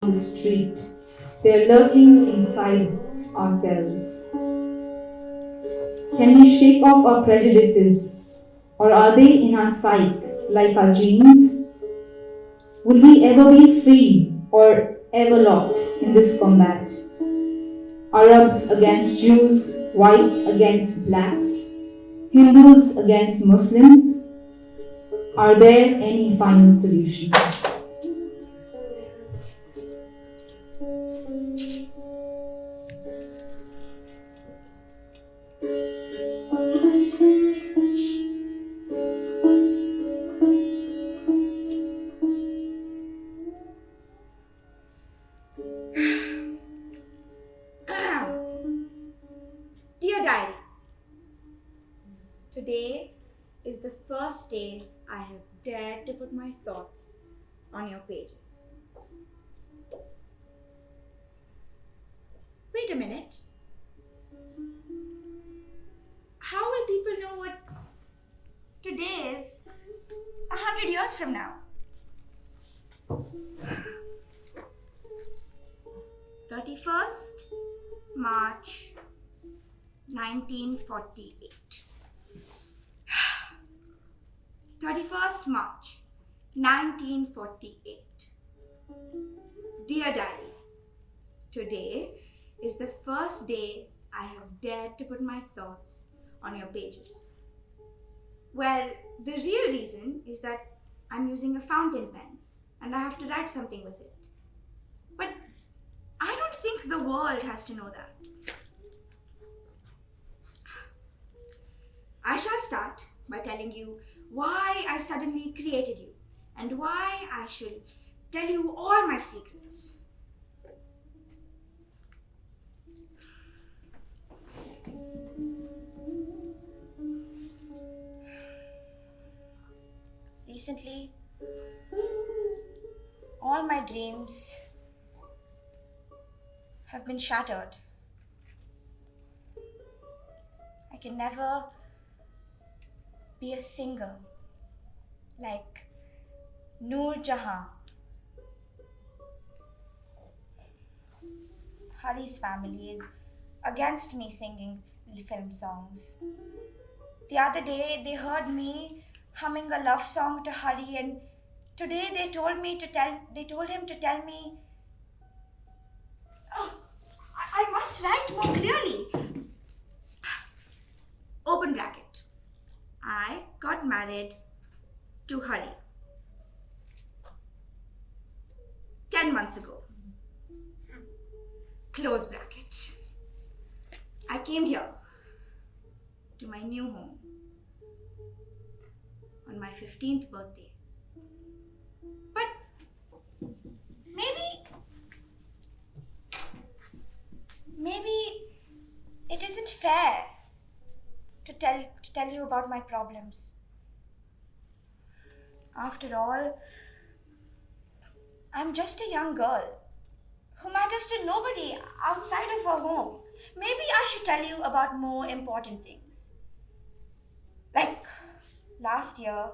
on the street. They're lurking inside ourselves. Can we shake off our prejudices, or are they in our psyche like our genes? Will we ever be free or ever locked in this combat? Arabs against Jews, whites against blacks, Hindus against Muslims? Are there any final solutions? Dear Diary, today is the first day I have dared to put my thoughts on your pages. Wait a minute. How will people know what today is 100 years from now? 31st March 1948. 31st March 1948. Dear Diary, today is the first day I have dared to put my thoughts on your pages. Well, the real reason is that I'm using a fountain pen and I have to write something with it. But I don't think the world has to know that. I shall start by telling you why I suddenly created you and why I should tell you all my secrets. Recently, all my dreams have been shattered. I can never be a singer like Noor Jahan. Hari's family is against me singing film songs. The other day they heard me humming a love song to Hari, and today they told him to tell me, oh, I must write more clearly. Open bracket. I got married to Hari 10 months ago. Close bracket. I came here to my new home on my 15th birthday. But maybe it isn't fair to tell you about my problems. After all, I'm just a young girl who matters to nobody outside of her home. Maybe I should tell you about more important things. Like last year,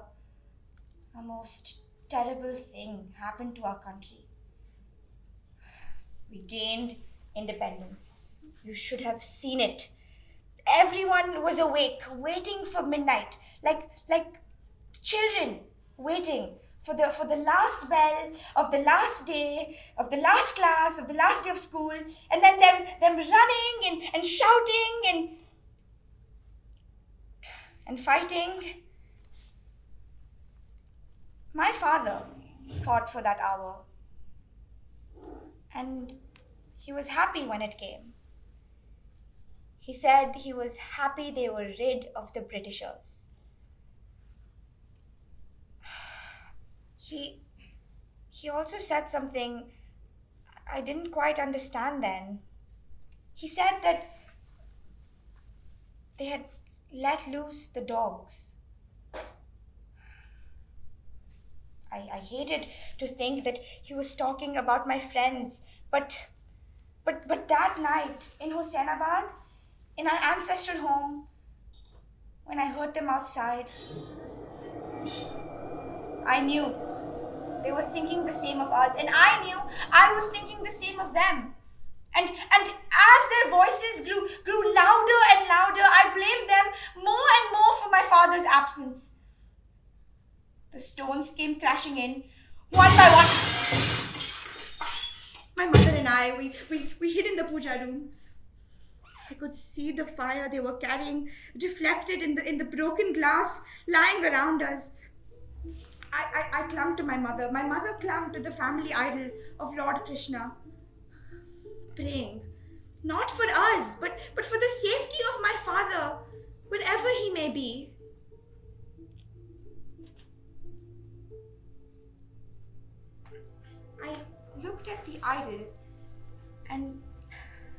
a most terrible thing happened to our country. We gained independence. You should have seen it. Everyone was awake, waiting for midnight, like children waiting for the last bell of the last day, of the last class, of the last day of school, and then them running and shouting and fighting. My father fought for that hour, and he was happy when it came. He said he was happy they were rid of the Britishers. He also said something I didn't quite understand then. He said that they had let loose the dogs. I hated to think that he was talking about my friends, but that night in Hossainabad, in our ancestral home, when I heard them outside, I knew they were thinking the same of us, and I knew I was thinking the same of them. And as their voices grew louder and louder, I blamed them more and more for my father's absence. The stones came crashing in, one by one. My mother and I, we hid in the puja room. I could see the fire they were carrying reflected in the broken glass lying around us. I clung to my mother. My mother clung to the family idol of Lord Krishna, praying, not for us, but for the safety of my father, wherever he may be. I looked at the idol, and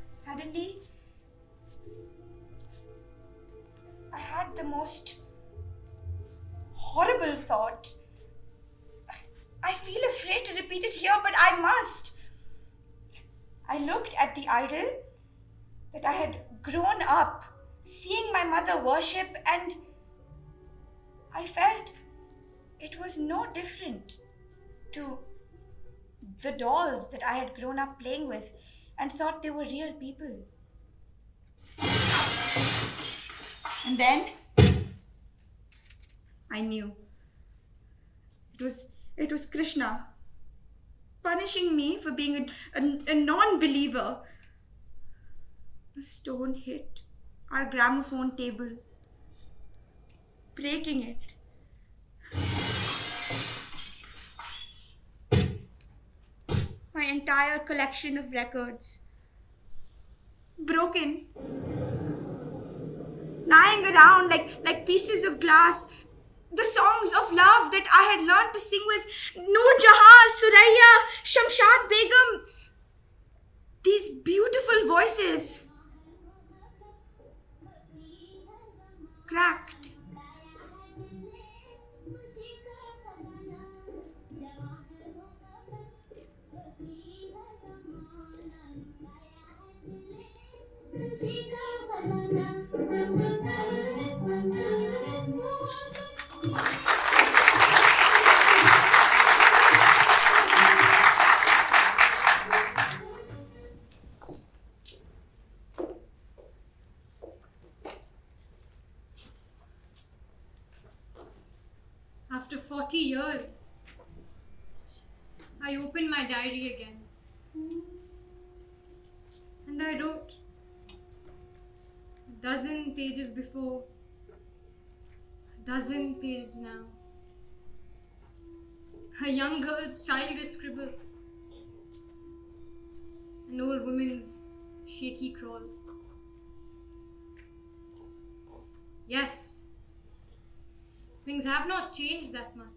suddenly I had the most horrible thought. I feel afraid to repeat it here, but I must. I looked at the idol that I had grown up seeing my mother worship, and I felt it was no different to the dolls that I had grown up playing with and thought they were real people. And then I knew. It was Krishna punishing me for being a non-believer. A stone hit our gramophone table, breaking it. My entire collection of records broken, lying around like pieces of glass. The songs of love that I had learned to sing with Noor Jahan, Suraya, Shamshad Begum. These beautiful voices cracked. After 40 years, I opened my diary again, and I wrote a dozen pages before, a dozen pages now. A young girl's childish scribble, an old woman's shaky crawl. Yes, things have not changed that much.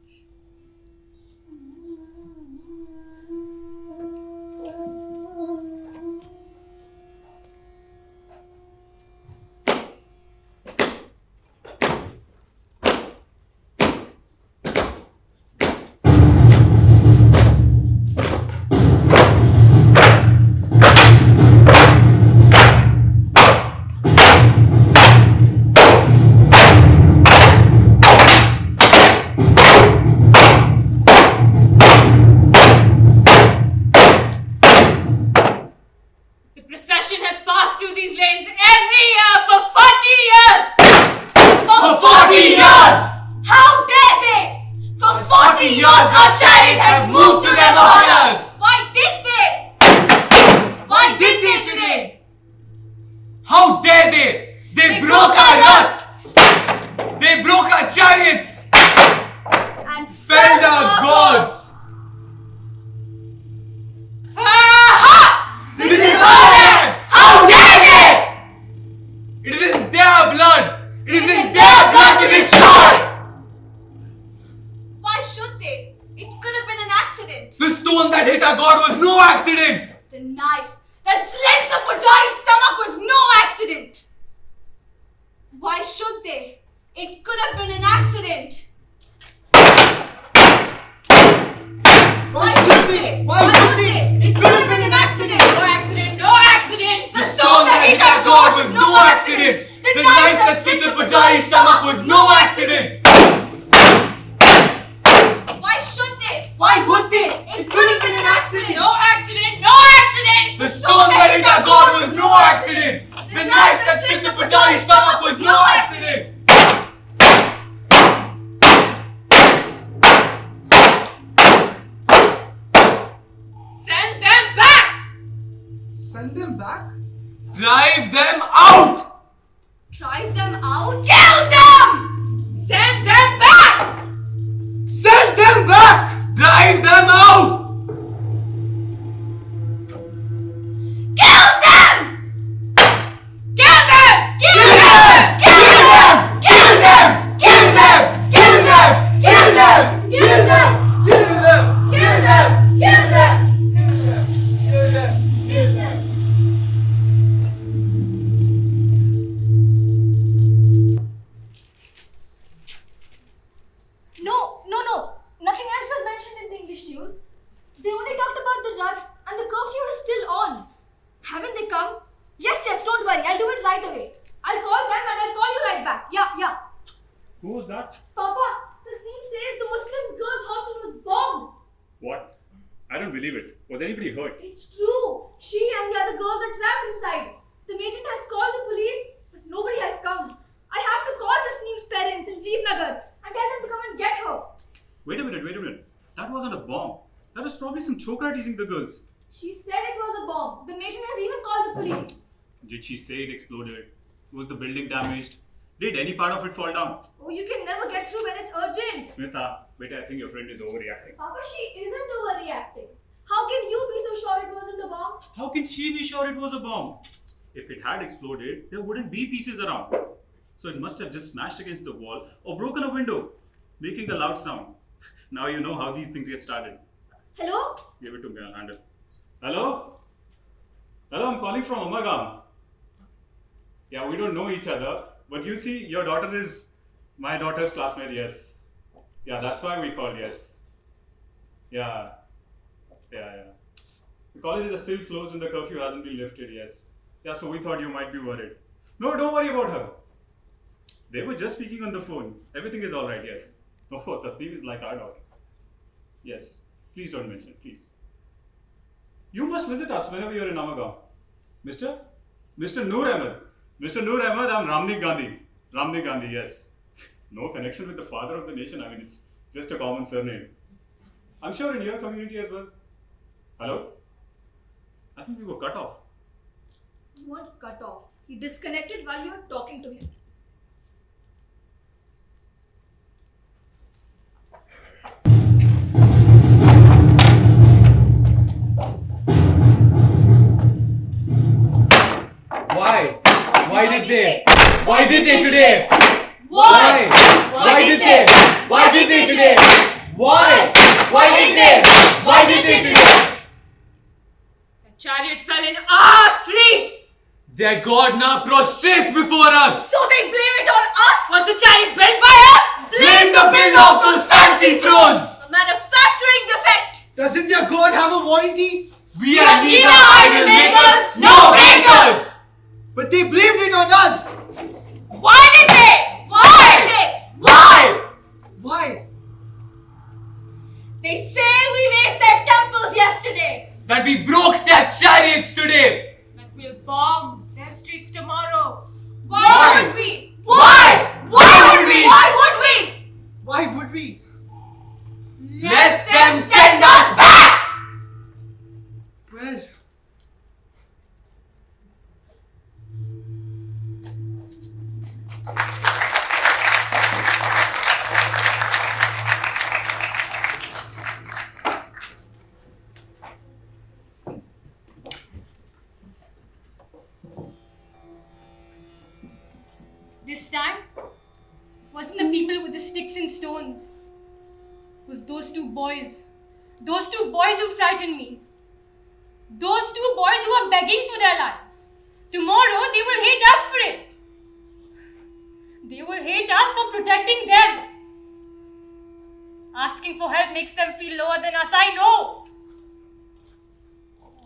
Why would Send them back? Drive them out! Drive them out? Kill them! Send them back! Send them back! Drive them out! Kill them! Kill them! Kill them! Kill them! Kill them! Kill them! Kill them! Kill them! Kill them! Kill them! Kill them! Kill them! Kill them! Kill them! No. Nothing else was mentioned in the English news. They only talked about the rug and the curfew is still on. Haven't they come? Yes, don't worry. I'll do it right away. I'll call them and I'll call you right back. Yeah. Who was that? Papa, the Sneem says the Muslims girls' hostel was bombed. What? I don't believe it. Was anybody hurt? It's true. She and the other girls are trapped inside. The matron has called the police, but nobody has come. I have to call the Sneem's parents in Jeevnagar and tell them to come and get her. Wait a minute. That wasn't a bomb. That was probably some chokra teasing the girls. She said it was a bomb. The matron has even called the police. Did she say it exploded? Was the building damaged? Did any part of it fall down? Oh, you can never get through when it's urgent. Smitha, wait, I think your friend is overreacting. Papa, she isn't overreacting. How can you be so sure it wasn't a bomb? How can she be sure it was a bomb? If it had exploded, there wouldn't be pieces around. So it must have just smashed against the wall or broken a window, making the loud sound. Now you know how these things get started. Hello? Give it to me, I'll handle. Hello, I'm calling from Amagam. Yeah, we don't know each other, but you see, your daughter is my daughter's classmate, yes. Yeah, that's why we called, yes. Yeah. The colleges are still closed and the curfew hasn't been lifted, yes. Yeah, so we thought you might be worried. No, don't worry about her. They were just speaking on the phone. Everything is alright, yes. Oh, Tasneem is like our daughter. Yes. Please don't mention it, please. You must visit us whenever you're in Amagaon. Mr. Noor Ahmed. Mr. Noor Ahmed, I'm Ramdeep Gandhi. Ramdeep Gandhi, yes. No connection with the father of the nation. I mean, it's just a common surname. I'm sure in your community as well. Hello? I think we were cut off. You weren't cut off. He disconnected while you were talking to him. Why? Why did they? Why did they today? Why? Why did they? Why did they today? Why? Why did they? Why did they today? The chariot fell in our street! Their god now prostrates before us! So they blame it on us? Was the chariot built by us? Blame the builder of those fancy thrones! A manufacturing defect! Doesn't their god have a warranty? We are neither idol makers nor breakers! But they blamed it on us! Why did they? Why? They say we razed their temples yesterday! That we broke their chariots today! That we'll bomb their streets tomorrow. Why would we? Why? Why would we? Why would we? Let them send us back! Well, This time, wasn't the people with the sticks and stones. It was those two boys. Those two boys who frightened me. Those two boys who are begging for their lives. Tomorrow, they will hate us for it. They will hate us for protecting them. Asking for help makes them feel lower than us, I know.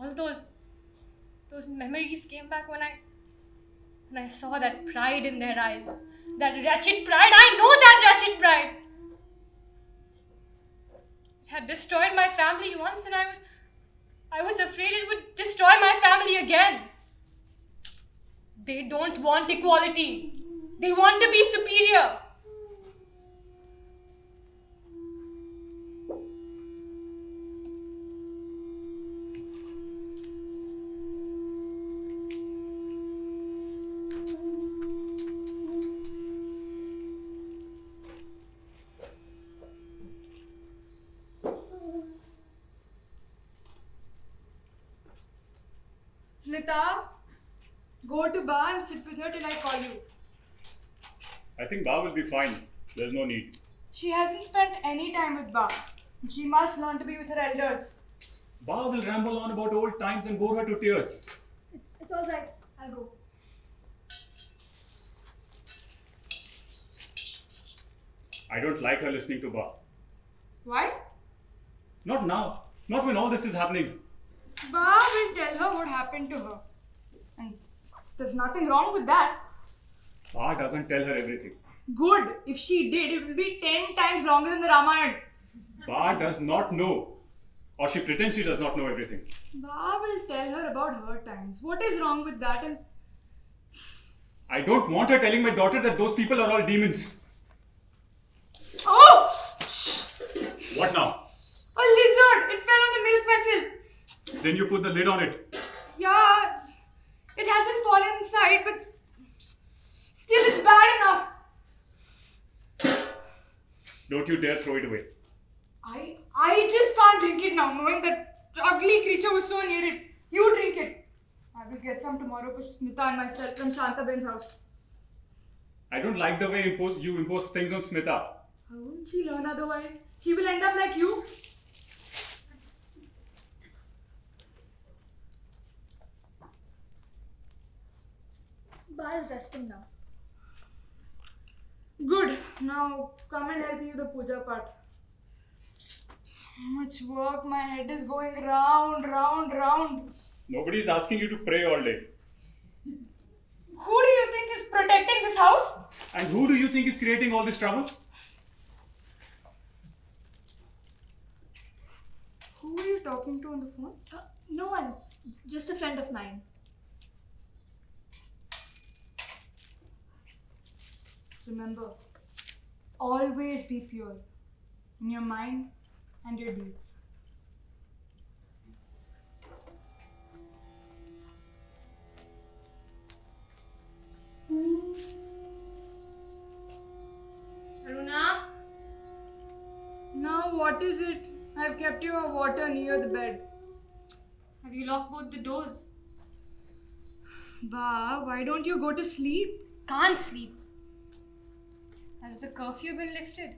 All those memories came back when I saw that pride in their eyes. That wretched pride, I know that wretched pride. It had destroyed my family once and I was afraid it would destroy my family again. They don't want equality. They want to be superior. Smita, go to Ba and sit with her till I call you. I think Ba will be fine. There's no need. She hasn't spent any time with Ba. She must learn to be with her elders. Ba will ramble on about old times and bore her to tears. It's all right. I'll go. I don't like her listening to Ba. Why? Not now. Not when all this is happening. Ba will tell her what happened to her. And there's nothing wrong with that. Ba doesn't tell her everything. Good. If she did, it would be 10 times longer than the Ramayana. Ba does not know. Or she pretends she does not know everything. Ba will tell her about her times. What is wrong with that? And I don't want her telling my daughter that those people are all demons. oh! What now? A lizard! It fell on the milk vessel. Then you put the lid on it. Yeah, it hasn't fallen inside, but still it's bad enough. Don't you dare throw it away. I just can't drink it now, knowing that ugly creature was so near it. You drink it. I will get some tomorrow for Smita and myself from Shantaben's house. I don't like the way you impose things on Smita. How won't she learn otherwise? She will end up like you. Ba is resting now. Good. Now come and help me with the puja part. So much work. My head is going round, round, round. Nobody's asking you to pray all day. Who do you think is protecting this house? And who do you think is creating all this trouble? Who are you talking to on the phone? No one. Just a friend of mine. Remember, always be pure in your mind and your deeds. Aruna? Now what is it? I've kept your water near the bed. Have you locked both the doors? Ba, why don't you go to sleep? Can't sleep. Has the curfew been lifted?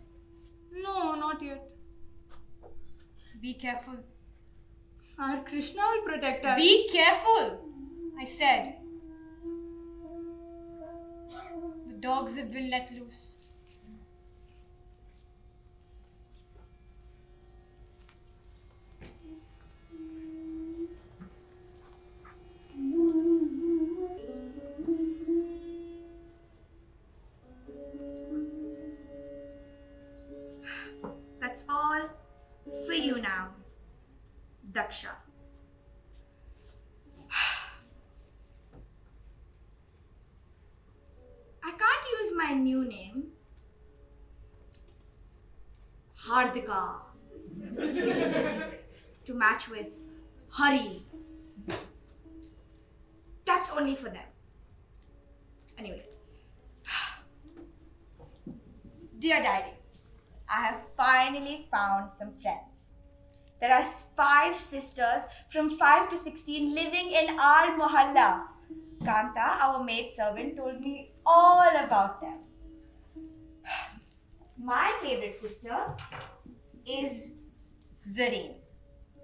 No, not yet. Be careful. Our Krishna will protect us. Be careful! I said. The dogs have been let loose. That's all for you now, Daksha. I can't use my new name, Hardika, to match with Hari. That's only for them. Anyway, dear diary, I have finally found some friends. There are 5 sisters from 5 to 16 living in our mohalla. Kanta, our maid servant, told me all about them. My favorite sister is Zareen,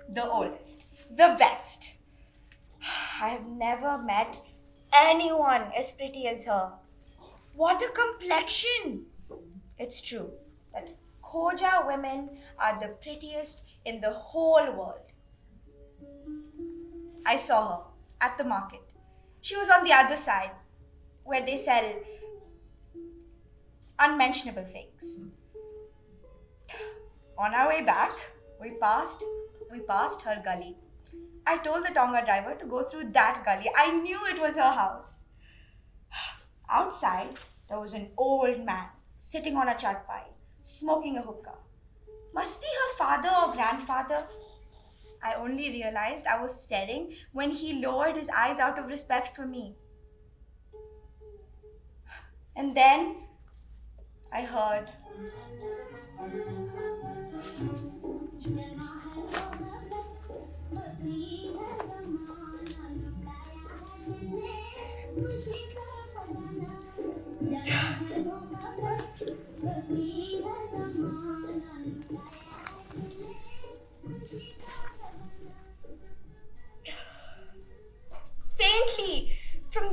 the oldest, the best. I have never met anyone as pretty as her. What a complexion! It's true that Khoja women are the prettiest in the whole world. I saw her at the market. She was on the other side where they sell unmentionable things. On our way back, we passed her gully. I told the Tonga driver to go through that gully. I knew it was her house. Outside, there was an old man sitting on a charpai, smoking a hookah. Must be her father or grandfather. I only realized I was staring when he lowered his eyes out of respect for me. And then I heard.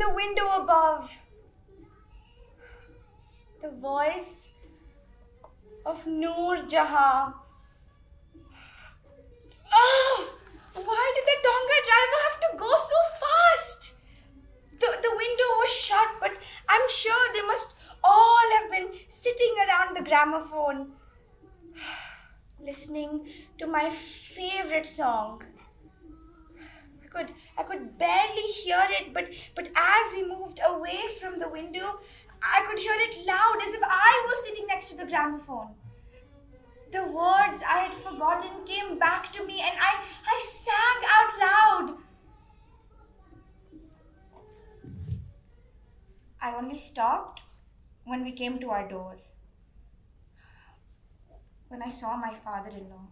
the window above. The voice of Noor Jahan. Oh, why did the Tonga driver have to go so fast? The window was shut, but I'm sure they must all have been sitting around the gramophone, listening to my favorite song. I could barely hear it, but as we moved away from the window, I could hear it loud as if I was sitting next to the gramophone. The words I had forgotten came back to me and I sang out loud. I only stopped when we came to our door. When I saw my father-in-law.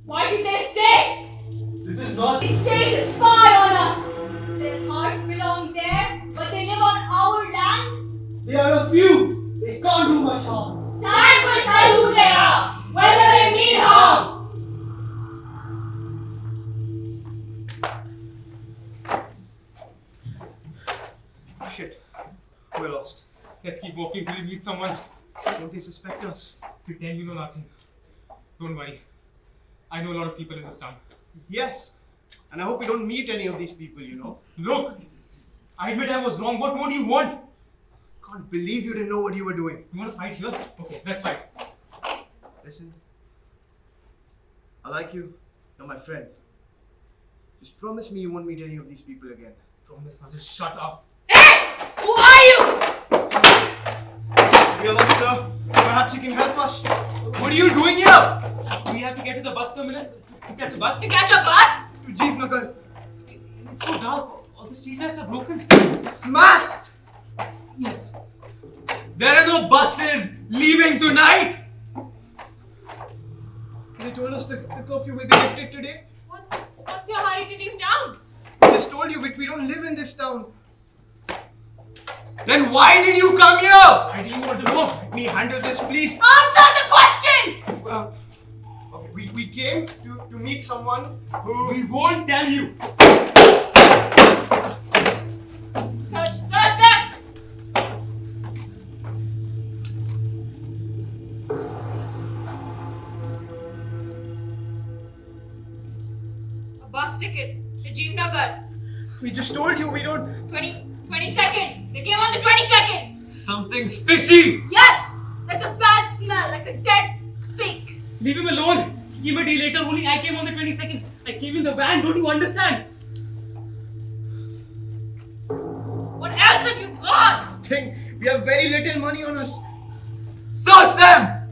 Why did they stay? This is not. They stayed to spy on us. Their hearts belong there, but they live on our land. They are a few. They can't do much harm. Time will tell who they are, whether they mean harm. Shit. We're lost. Let's keep walking till we meet someone. Don't they suspect us? Pretend you know nothing. Don't worry. I know a lot of people in this town. Yes. And I hope we don't meet any of these people, you know. Look! I admit I was wrong. What more do you want? Can't believe you didn't know what you were doing. You want to fight here? Okay, let's fight. Listen. I like you. You're my friend. Just promise me you won't meet any of these people again. Promise, now just shut up. Hey! Who are you? We are lost, sir. Perhaps you can help us. What are you doing here? We have to get to the bus terminus to catch a bus. To catch a bus? To Jeevnagar. It's so dark. All the streetlights are broken. Smashed! Yes. There are no buses leaving tonight. They told us the curfew will be lifted today. What's your hurry to leave town? I just told you, but we don't live in this town. Then why did you come here? Why do you want to know? Let me handle this, please. Answer the question! We came to meet someone who... We won't tell you. Search them! A bus ticket to Jeevnagar. We just told you we don't... 22nd. They came on the 22nd. Something's fishy. Yes! There's a bad smell like a dead pig. Leave him alone. He came a day later. Only I came on the 22nd. I came in the van. Don't you understand? What else have you got? Think we have very little money on us. Search them.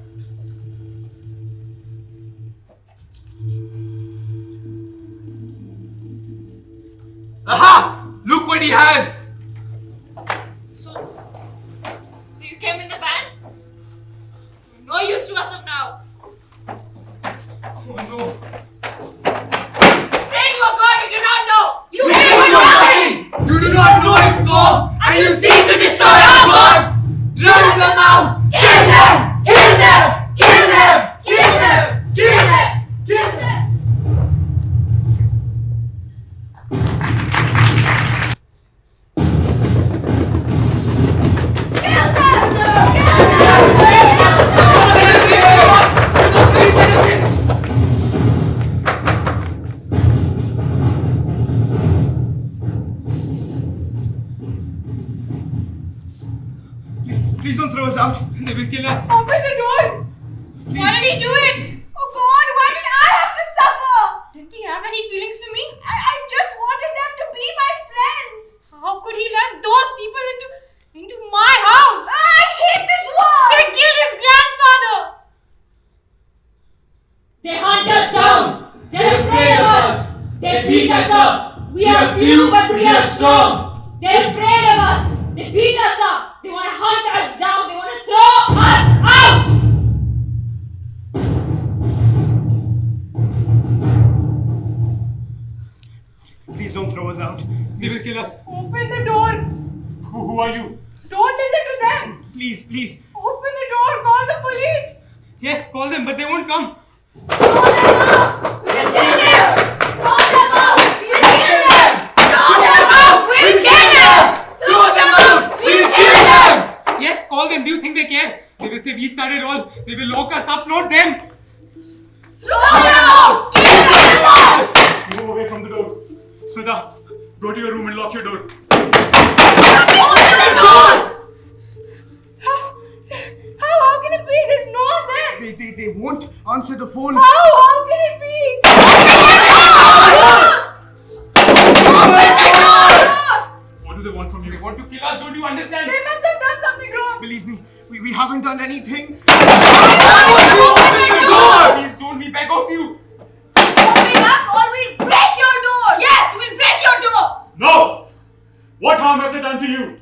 Aha! Look what he has. So you came in the van? You're no use to us of now. Oh no. Pray to a God you do not know. You You pray know to nothing. You do not know his form, and you seek to destroy our gods. Drive them out. Kill them. Kill them. Kill them. Kill them. Kill them. Kill them. Please don't throw us out. They will kill us. Open the door. Please. Why did he do it? Oh God, why did I have to suffer? Didn't he have any feelings for me? I just wanted them to be my friends. How could he let those people into my house? I hate this war. They killed his grandfather. They hunt us down. They're afraid of us. They beat us up. We are few, but we are strong. They're afraid of us. They beat us up. They want to hunt us down. They want to throw us out. Please don't throw us out. They will kill us. Open the door. Who are you? Don't listen to them. Please, please. Open the door. Call the police. Yes, call them, but they won't come. Throw them out. We can kill them. Throw them out. to your room and lock your door. Open the door! How can it be? There's no one there. They won't answer the phone. How can it be? What do they want from They you? want to kill us, don't you understand? They must have done something wrong. Believe me, we haven't done anything. Open the door! Please don't, we beg of you. Open up or we'll break your door! Yes, we'll break your door! No! What harm have they done to you?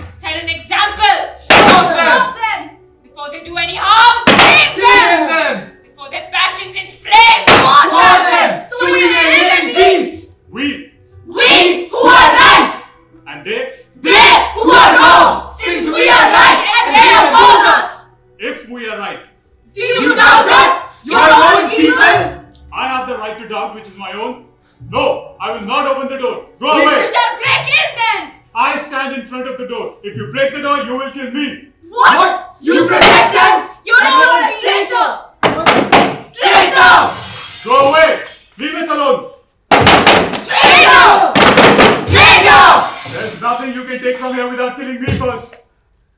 Set an example Stop them! before they do any harm. Kill them! Before their passions inflame. Kill them! So we may live in peace! We We who are right! and they, Who are wrong! Since we are right and they oppose us! if we are right, Do you doubt us? Your own people? I have the right to doubt which is my own. No, I will not open the door. Go You away. shall break in then! I stand in front of the door. If you break the door, you will kill me. What? You protect them? You're all a traitor! Traitor! Go away. Leave us alone. Traitor! Traitor! There's nothing you can take from here without killing me first.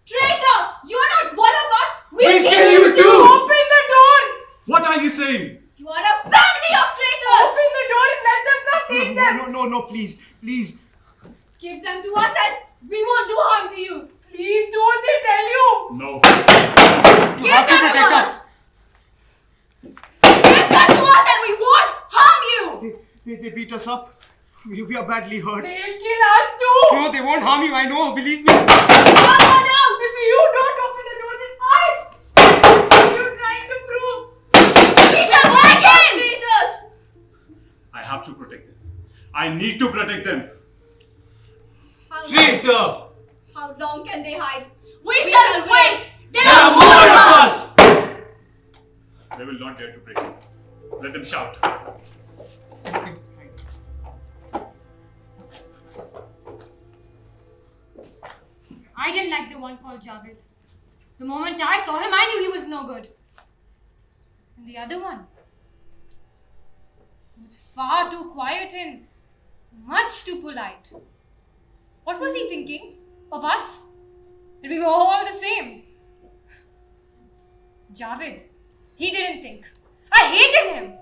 Traitor! You're not one of us! We'll kill you too! Open the door. What are you saying? You are a family of traitors! Open the door and let them not take them. No, please. Give them to us and we won't do harm to you! Please do what they tell you. No. You have to protect us. Give them to us and we won't harm you! They beat us up. We are badly hurt. They'll kill us too. No, they won't harm you, I know, believe me. Come on out! If you don't open the door, then what are you trying to prove? We shall work in! Traitors! I have to protect them. I need to protect them. Traitor! How long can they hide? We shall wait! There There are more of us! They will not dare to break in. Let them shout. I didn't like the one called Javed. The moment I saw him, I knew he was no good. And the other one was far too quiet and much too polite. What was he thinking? Of us? That we were all the same. Javed, he didn't think. I hated him.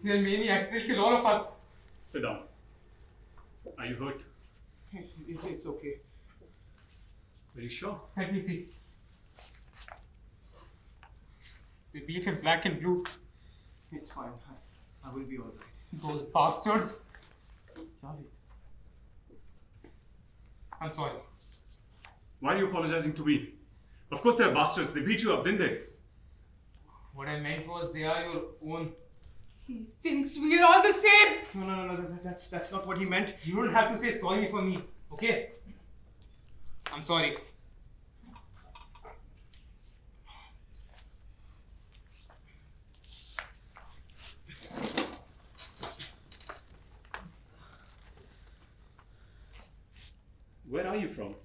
They're maniacs, they'll kill all of us. Sit down. Are you hurt? It's okay. Are you sure? Let me see. They beat him black and blue. It's fine. I will be alright. Those bastards. I'm sorry. Why are you apologizing to me? Of course they're bastards. They beat you up, didn't they? What I meant was they are your own. He thinks we are all the same. No. That's not what he meant. You don't have to say sorry for me, okay? I'm sorry. Where are you from?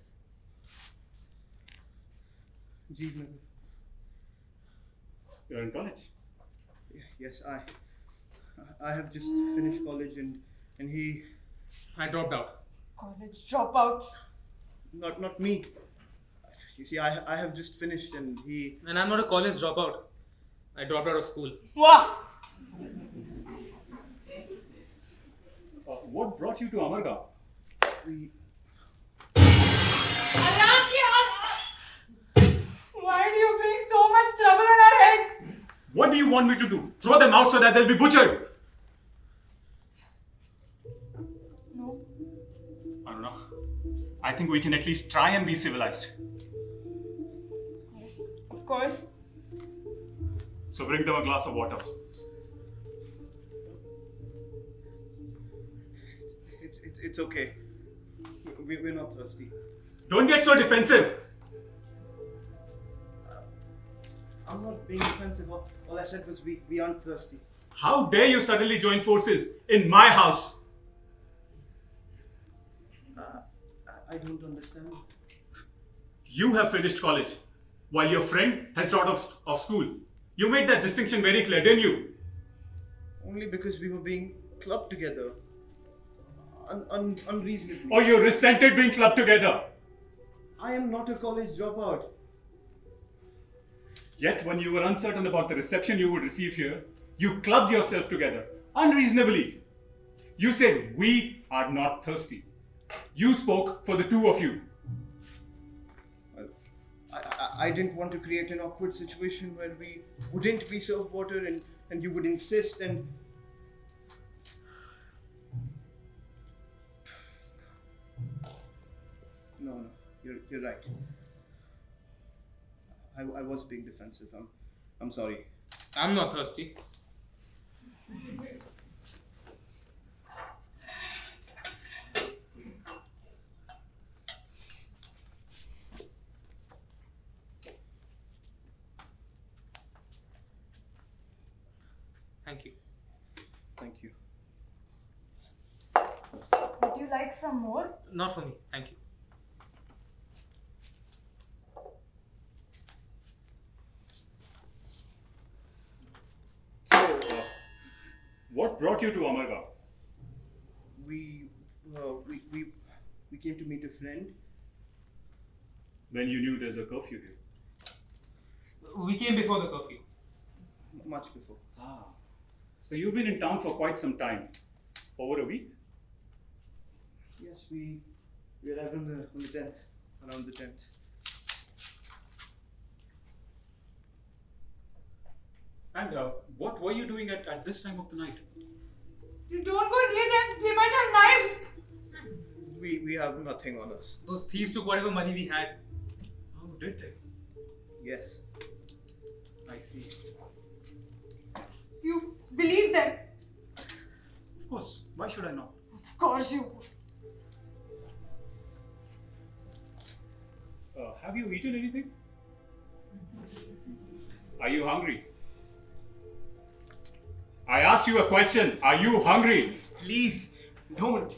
Jeevan. You're in college. Yes, I have just finished college and he. I dropped out. College dropouts. Not me. You see, I have just finished and he. And I'm not a college dropout. I dropped out of school. Wow. What brought you to Amargaon? we Why do you bring so much trouble on our heads? What do you want me to do? Throw them out so that they'll be butchered? No. I don't know. I think we can at least try and be civilized. Yes, of course. So bring them a glass of water. it's okay. We're not thirsty. Don't get so defensive. I'm not being defensive. All I said was we aren't thirsty. How dare you suddenly join forces in my house? I don't understand. You have finished college, while your friend has dropped off school. You made that distinction very clear, didn't you? Only because we were being clubbed together. Unreasonably. Or you resented being clubbed together. I am not a college dropout. Yet when you were uncertain about the reception you would receive here, you clubbed yourself together, unreasonably. You said, we are not thirsty. You spoke for the two of you. I didn't want to create an awkward situation where we wouldn't be served water and you would insist and... No, you're right. I was being defensive. I'm sorry. I'm not thirsty. Thank you. Thank you. Would you like some more? Not for me. Thank you. So, what brought you to Amargaon? We came to meet a friend. When you knew there's a curfew here? We came before the curfew. Much before. Ah. So you've been in town for quite some time. Over a week? Yes, we arrived on the 10th, around the 10th. And what were you doing at this time of the night? You don't go near them. They might have knives. We have nothing on us. Those thieves took whatever money we had. Oh, did they? Yes. I see. You believe them. Of course. Why should I not? Of course you. Have you eaten anything? Are you hungry? I asked you a question. Are you hungry? Please, don't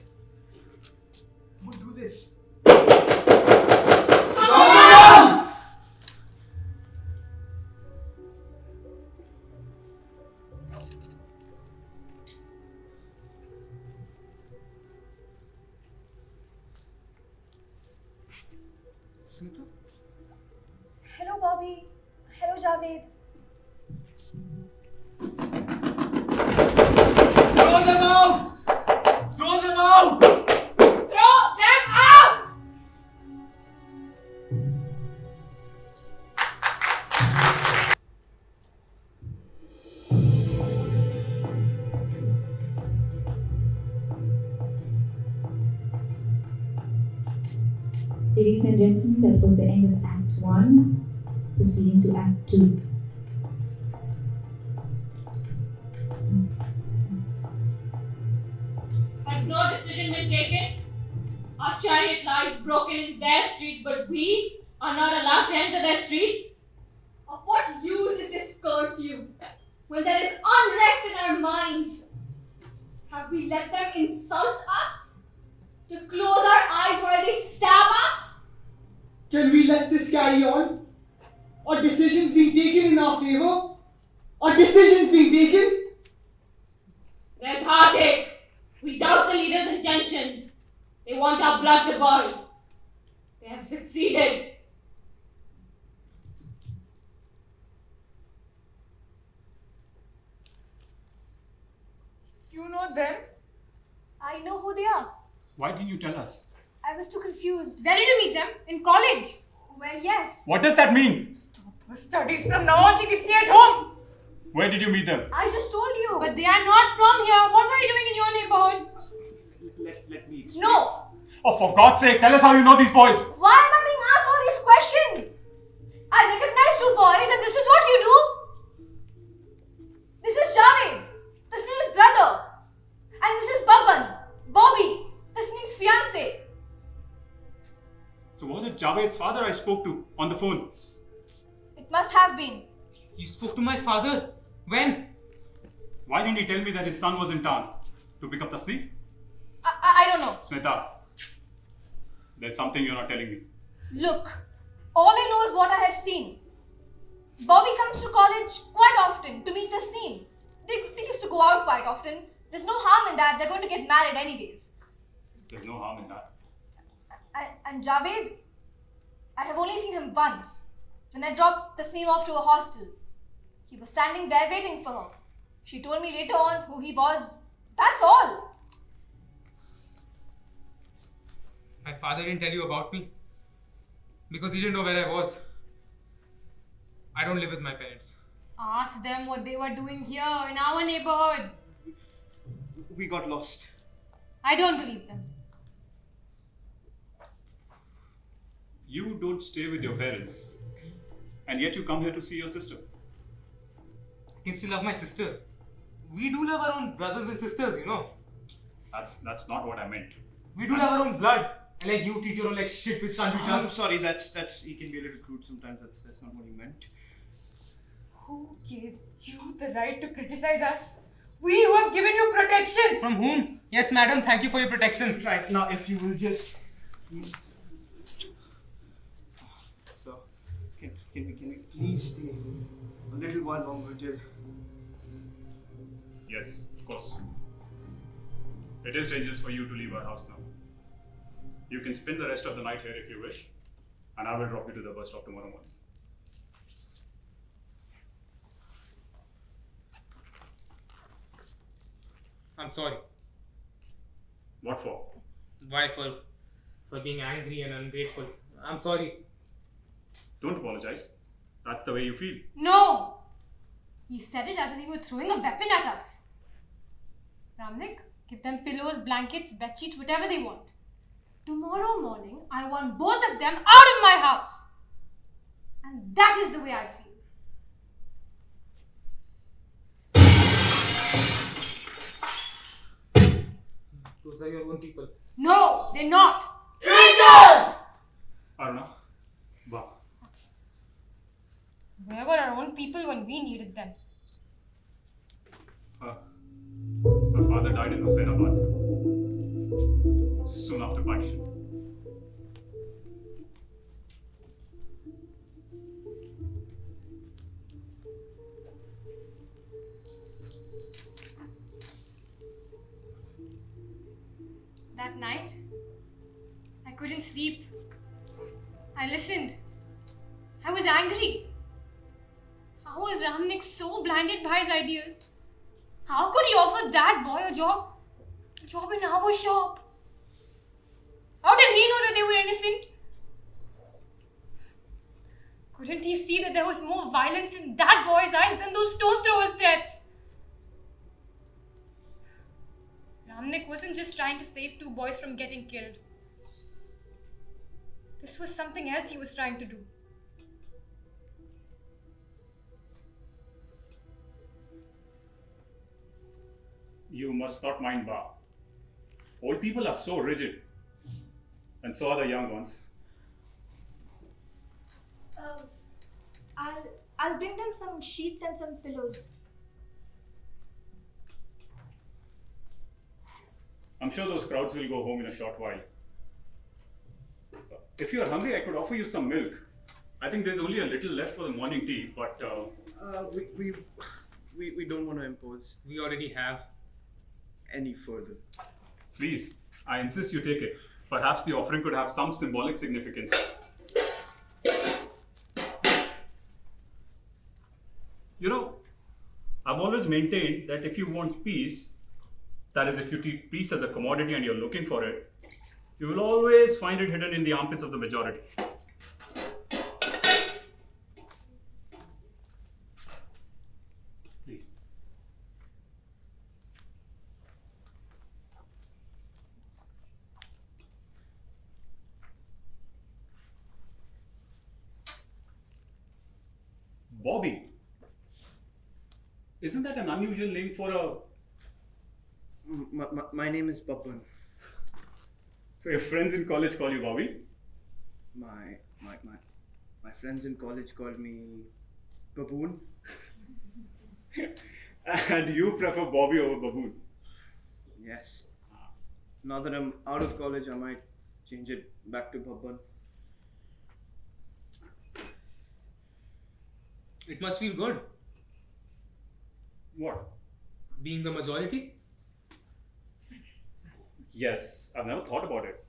do this. Smita? Hello, Bobby. Hello, Javed. Throw them out! Throw them out! Throw them out! Ladies and gentlemen, that was the end of Act 1. Proceeding to Act 2. Has no decision been taken? Our chariot lies broken in their streets, but we are not allowed to enter their streets? Of what use is this curfew when there is unrest in our minds? Have we let them insult us? To close our eyes while they stab us? Can we let this carry on? Are decisions being taken in our favor? Are decisions being taken? There's heartache. We doubt the leader's intentions. They want our blood to boil. They have succeeded. You know them? I know who they are. Why didn't you tell us? I was too confused. Where did you meet them? In college. Well, yes. What does that mean? Her studies from now on, she can stay at home. Where did you meet them? I just told you. But they are not from here. What were you doing in your neighborhood? Let me explain. No. Oh, for God's sake, tell us how you know these boys. Why am I being asked all these questions? I recognize two boys and this is what you do? This is Javed, Tasneem's brother. And this is Bobby, Tasneem's fiancé. So was it Javed's father I spoke to on the phone? It must have been. You spoke to my father? When? Why didn't he tell me that his son was in town? To pick up Tasneem? I don't know. Smita, there's something you're not telling me. Look, all I know is what I have seen. Bobby comes to college quite often to meet Tasneem. They used to go out quite often. There's no harm in that. They're going to get married anyways. There's no harm in that. And Javed, I have only seen him once. When I dropped Tasneem off to a hostel, he was standing there waiting for her. She told me later on who he was. That's all. My father didn't tell you about me because he didn't know where I was. I don't live with my parents. Ask them what they were doing here in our neighborhood. We got lost. I don't believe them. You don't stay with your parents, and yet you come here to see your sister. I can still love my sister. We do love our own brothers and sisters, you know. That's not what I meant. We do love our own blood. And like you treat your own like shit with son I'm sorry, that's he can be a little crude sometimes. That's not what he meant. Who gave you the right to criticize us? We who have given you protection! From whom? Yes, madam, thank you for your protection. Right, now if you will just... So, can we please stay a little while longer till... Yes, of course. It is dangerous for you to leave our house now. You can spend the rest of the night here if you wish, and I will drop you to the bus stop tomorrow morning. I'm sorry. What for? Why for being angry and ungrateful. I'm sorry. Don't apologize. That's the way you feel. No! He said it as if he were throwing a weapon at us. Ramnik, give them pillows, blankets, bed sheets, whatever they want. Tomorrow morning, I want both of them out of my house. And that is the way I feel. Those are your own people. No, they're not. Traitors! Aruna, wow. Where were our own people when we needed them? Her father died in Husainabad soon after partition. That night, I couldn't sleep. I listened. I was angry. How was Ramnik so blinded by his ideas? How could he offer that boy a job? A job in our shop? How did he know that they were innocent? Couldn't he see that there was more violence in that boy's eyes than those stone throwers' threats? Ramnik wasn't just trying to save two boys from getting killed. This was something else he was trying to do. You must not mind Ba. Old people are so rigid, and so are the young ones. I'll bring them some sheets and some pillows. I'm sure those crowds will go home in a short while. If you are hungry, I could offer you some milk. I think there's only a little left for the morning tea, but we don't want to impose We already have. any further. please, I insist you take it. Perhaps the offering could have some symbolic significance. You know, I've always maintained that if you want peace, that is, if you treat peace as a commodity and you're looking for it, you will always find it hidden in the armpits of the majority. Please. Bobby. Isn't that an unusual name for a... My name is Baban. So your friends in college call you Bobby? My friends in college called me Baboon. And you prefer Bobby over Baboon? Yes. Now that I'm out of college, I might change it back to Baban. It must feel good What? being the majority. Yes, I've never thought about it.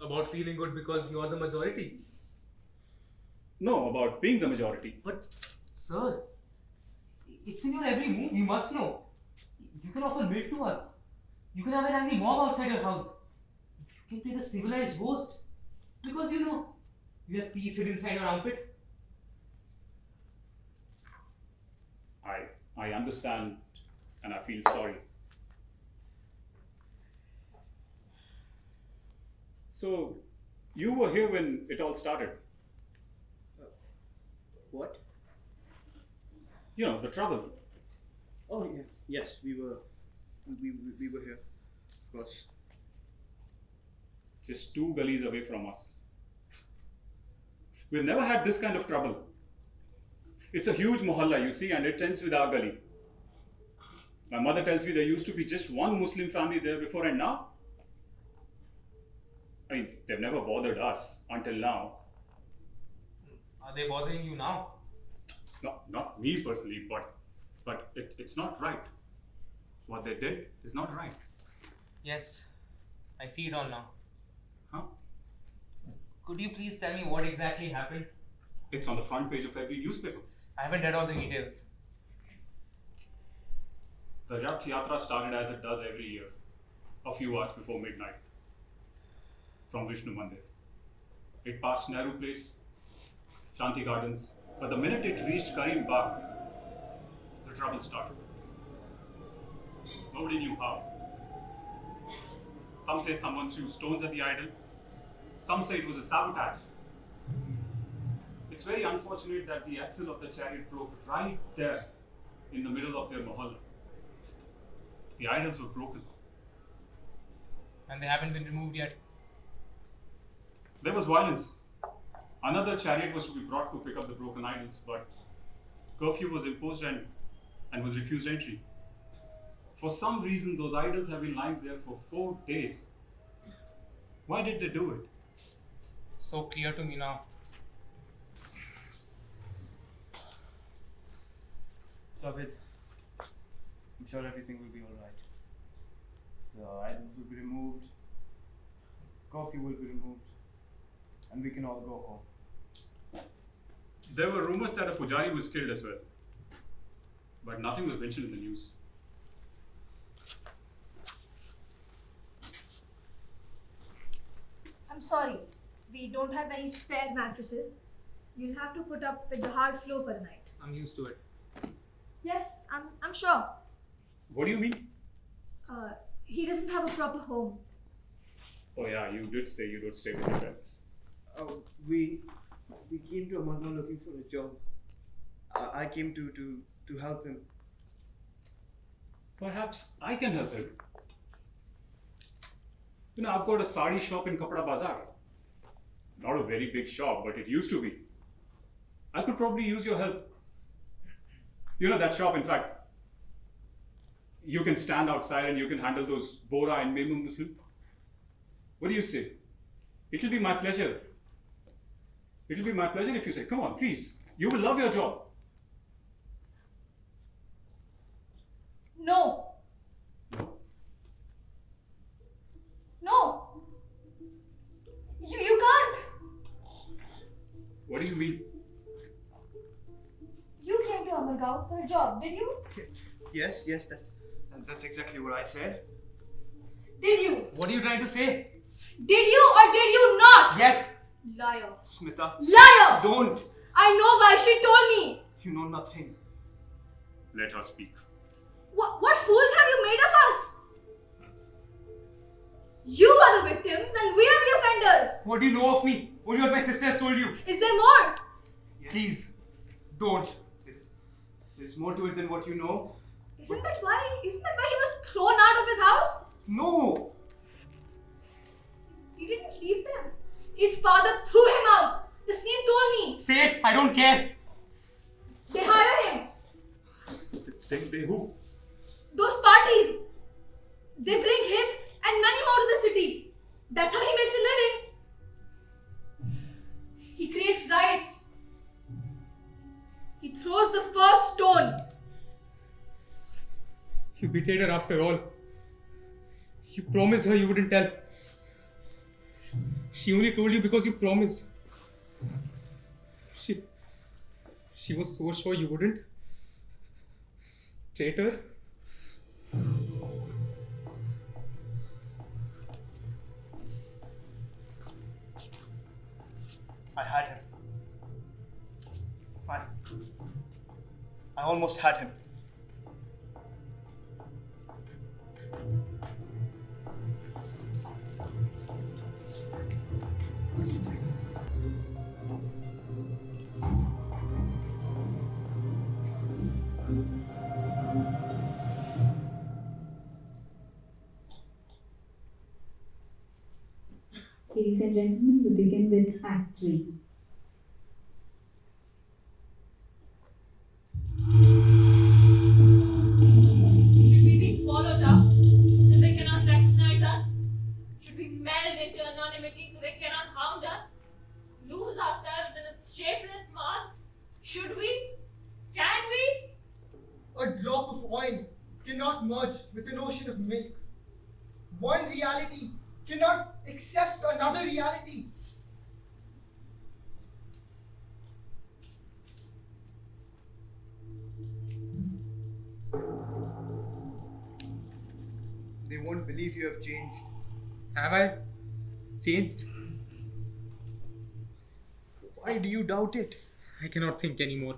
About feeling good because you're the majority. No, about being the majority. But, sir, it's in your every move. You must know. You can offer milk to us. You can have an angry mob outside your house. You can play the civilized host. Because you know, you have peace hidden inside your armpit. I understand and I feel sorry. So, you were here when it all started. What? You know, the trouble. Oh yeah. Yes, we were here. Of course. Just 2 gullies away from us. We've never had this kind of trouble. It's a huge mohalla, you see, and it ends with our gully. My mother tells me there used to be just one Muslim family there before, and now? I mean, they've never bothered us until now. Are they bothering you now? No, not me personally, but it's not right. What they did is not right. Yes, I see it all now. Huh? Could you please tell me what exactly happened? It's on the front page of every newspaper. I haven't read all the details. The Rath Yatra started as it does every year, a few hours before midnight, from Vishnu Mandir. It passed Nehru Place, Shanti Gardens, but the minute it reached Karim Bagh, the trouble started. Nobody knew how. Some say someone threw stones at the idol. Some say it was a sabotage. It's very unfortunate that the axle of the chariot broke right there in the middle of their mohalla. The idols were broken. And they haven't been removed yet. There was violence. Another chariot was to be brought to pick up the broken idols, but curfew was imposed and was refused entry. For some reason, those idols have been lying there for 4 days. Why did they do it? So clear to me now. David, I'm sure everything will be alright. The items will be removed, coffee will be removed, and we can all go home. There were rumors that a pujari was killed as well, but nothing was mentioned in the news. I'm sorry, we don't have any spare mattresses. You'll have to put up with the hard floor for the night. I'm used to it. Yes, I'm sure. What do you mean? He doesn't have a proper home. Oh yeah, you did say you don't stay with your parents. We came to Amarna looking for a job. I came to help him. Perhaps I can help him. You know, I've got a sari shop in Kapda Bazaar. Not a very big shop, but it used to be. I could probably use your help. You know that shop, in fact. You can stand outside and you can handle those Bora and Memu Muslim. What do you say? It'll be my pleasure. It'll be my pleasure if you say, come on, please. You will love your job. No. No. You can't. What do you mean? You came to Amargaon for a job, did you? Yes, that's exactly what I said. Did you? What are you trying to say? Did you or did you not? Yes. Liar. Smita. Liar! Don't! I know why she told me. You know nothing. Let her speak. What fools have you made of us? You are the victims and we are the offenders. What do you know of me? Only what my sister has told you. Is there more? Yes. Please, don't. There's more to it than what you know. Isn't that why he was thrown out of his house? No! He didn't leave them. His father threw him out. The Sneem told me. Say it, I don't care. They hire him. They who? Those parties. They bring him and many more to the city. That's how he makes a living. He creates riots. He throws You betrayed her after all. You promised her you wouldn't tell. She only told you because you promised. She was so sure you wouldn't. Traitor. I had him. I almost had him. Ladies and gentlemen, we begin with Act 3. Should we be swallowed up so they cannot recognize us? Should we meld into anonymity so they cannot hound us? Lose ourselves in a shapeless mass? Should we? Can we? A drop of oil cannot merge with an ocean of milk. One reality cannot accept another reality. They won't believe you have changed. Have I changed? Why do you doubt it? I cannot think anymore.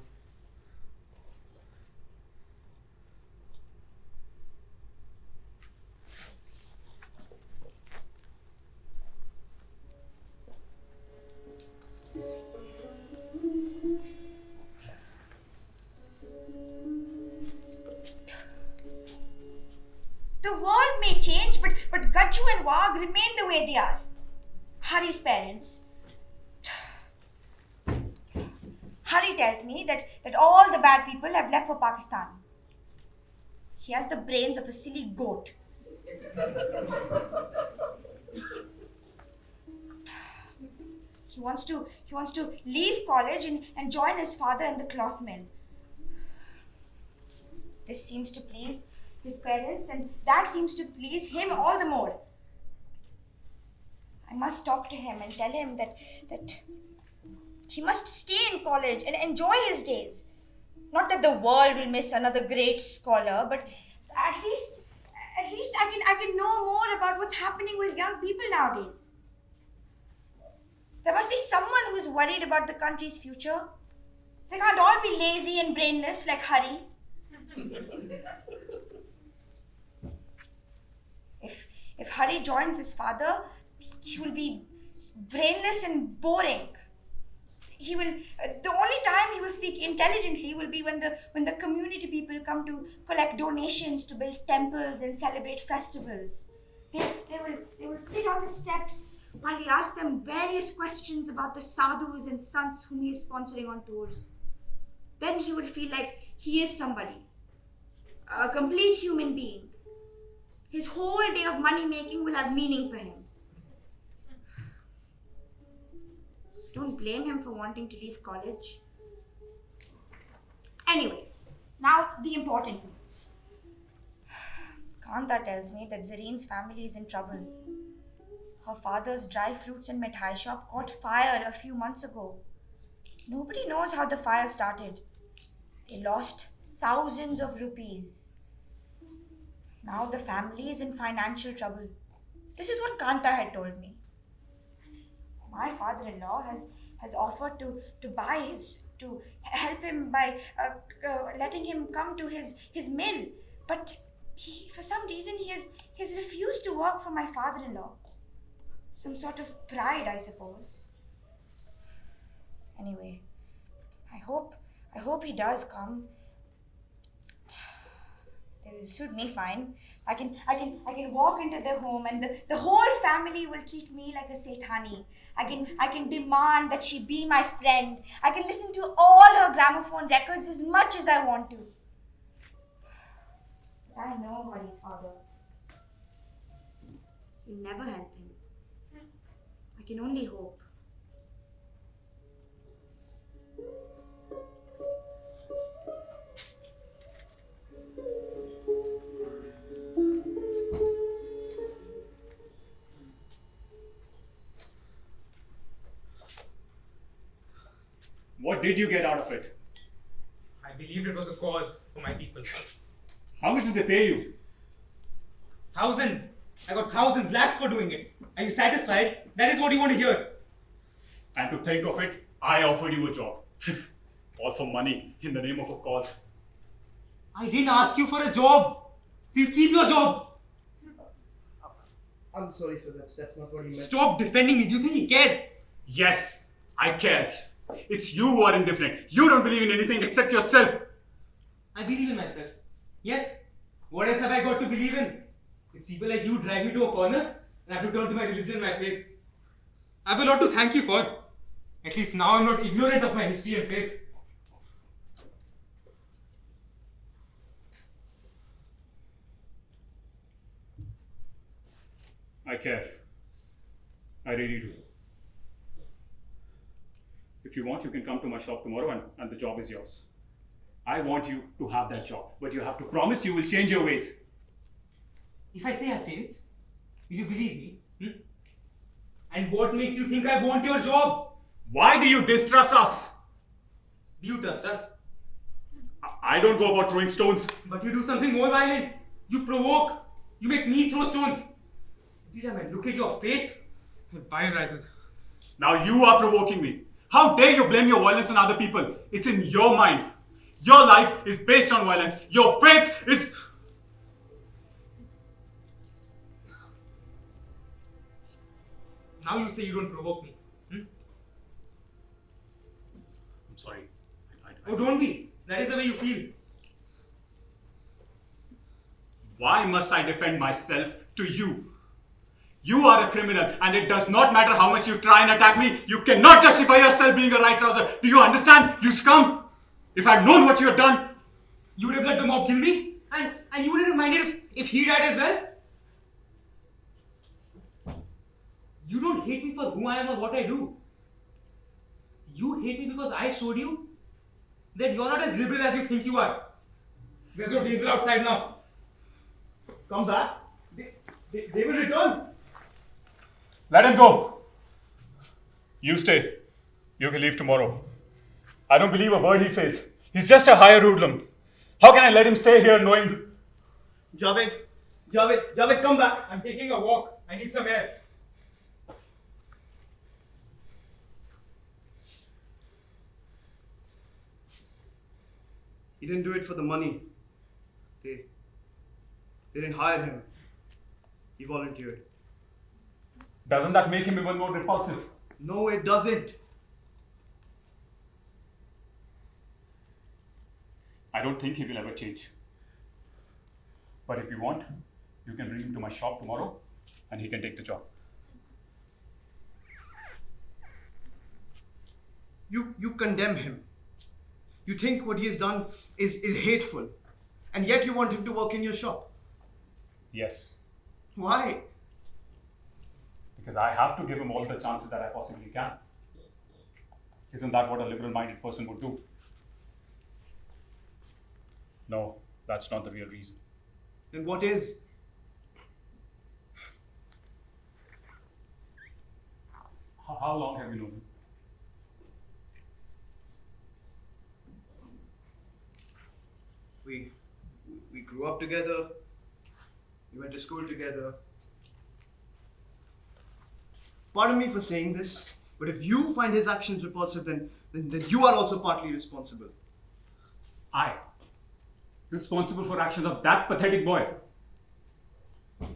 The world may change, but Gajju and Wag remain the way they are. Hari's parents. Hari tells me that all the bad people have left for Pakistan. He has the brains of a silly goat. He wants to leave college and join his father in the cloth mill. This seems to please his parents, and that seems to please him all the more. I must talk to him and tell him that he must stay in college and enjoy his days. Not that the world will miss another great scholar, but at least I can know more about what's happening with young people nowadays. There must be someone who's worried about the country's future. They can't all be lazy and brainless like Hari. If Hari joins his father, he will be brainless and boring. The only time he will speak intelligently will be when the community people come to collect donations to build temples and celebrate festivals. They will sit on the steps while he asks them various questions about the sadhus and sants whom he is sponsoring on tours. Then he will feel like he is somebody, a complete human being. His whole day of money making will have meaning for him. Don't blame him for wanting to leave college. Anyway, now the important news. Kanta tells me that Zareen's family is in trouble. Her father's dry fruits and mithai shop caught fire a few months ago. Nobody knows how the fire started. They lost thousands of rupees. Now the family is in financial trouble. This is what Kanta had told me. My father-in-law has offered to help him by letting him come to his mill, but for some reason he has refused to work for my father-in-law. Some sort of pride, I suppose. Anyway, I hope he does come. They will suit me fine. I can walk into their home and the whole family will treat me like a Sethani. I can demand that she be my friend. I can listen to all her gramophone records as much as I want to. But I know Hari's father. You'll never help him. I can only hope. What did you get out of it? I believed it was a cause for my people. How much did they pay you? Thousands. I got thousands, lakhs for doing it. Are you satisfied? That is what you want to hear. And to think of it, I offered you a job. All for money, in the name of a cause. I didn't ask you for a job. So you keep your job. I'm sorry, sir. That's not what he meant. Stop defending me. Do you think he cares? Yes, I care. It's you who are indifferent. You don't believe in anything except yourself. I believe in myself. Yes. What else have I got to believe in? It's people like you drag me to a corner and I have to turn to my religion, my faith. I have a lot to thank you for. At least now I'm not ignorant of my history and faith. I care. I really do. If you want, you can come to my shop tomorrow and the job is yours. I want you to have that job, but you have to promise you will change your ways. If I say I've changed, will you believe me? And what makes you think I want your job? Why do you distrust us? Do you trust us? I don't go about throwing stones. But you do something more violent. You provoke. You make me throw stones. Every time I look at your face, my bile rises. Now you are provoking me. How dare you blame your violence on other people? It's in your mind. Your life is based on violence. Your faith is... Now you say you don't provoke me. I'm sorry. Oh, don't be. That is the way you feel. Why must I defend myself to you? You are a criminal, and it does not matter how much you try and attack me. You cannot justify yourself being a right trouser. Do you understand, you scum? If I had known what you had done, you would have let the mob kill me? And you would have minded if he died as well? You don't hate me for who I am or what I do. You hate me because I showed you that you're not as liberal as you think you are. There's no danger outside now. Come back. They will return. let him go. You stay. You can leave tomorrow. I don't believe a word he says. He's just a hired hoodlum. How can I let him stay here knowing... Javed, come back. I'm taking a walk. I need some air. He didn't do it for the money. They didn't hire him. He volunteered. Doesn't that make him even more repulsive? No, it doesn't. I don't think he will ever change. But if you want, you can bring him to my shop tomorrow and he can take the job. You condemn him. You think what he has done is hateful. And yet you want him to work in your shop. Yes, Why? because I have to give him all the chances that I possibly can. Isn't that what a liberal-minded person would do? No, that's not the real reason. Then what is? How long have you known him? We grew up together. We went to school together. Pardon me for saying this, but if you find his actions repulsive, then you are also partly responsible. I? Responsible for actions of that pathetic boy?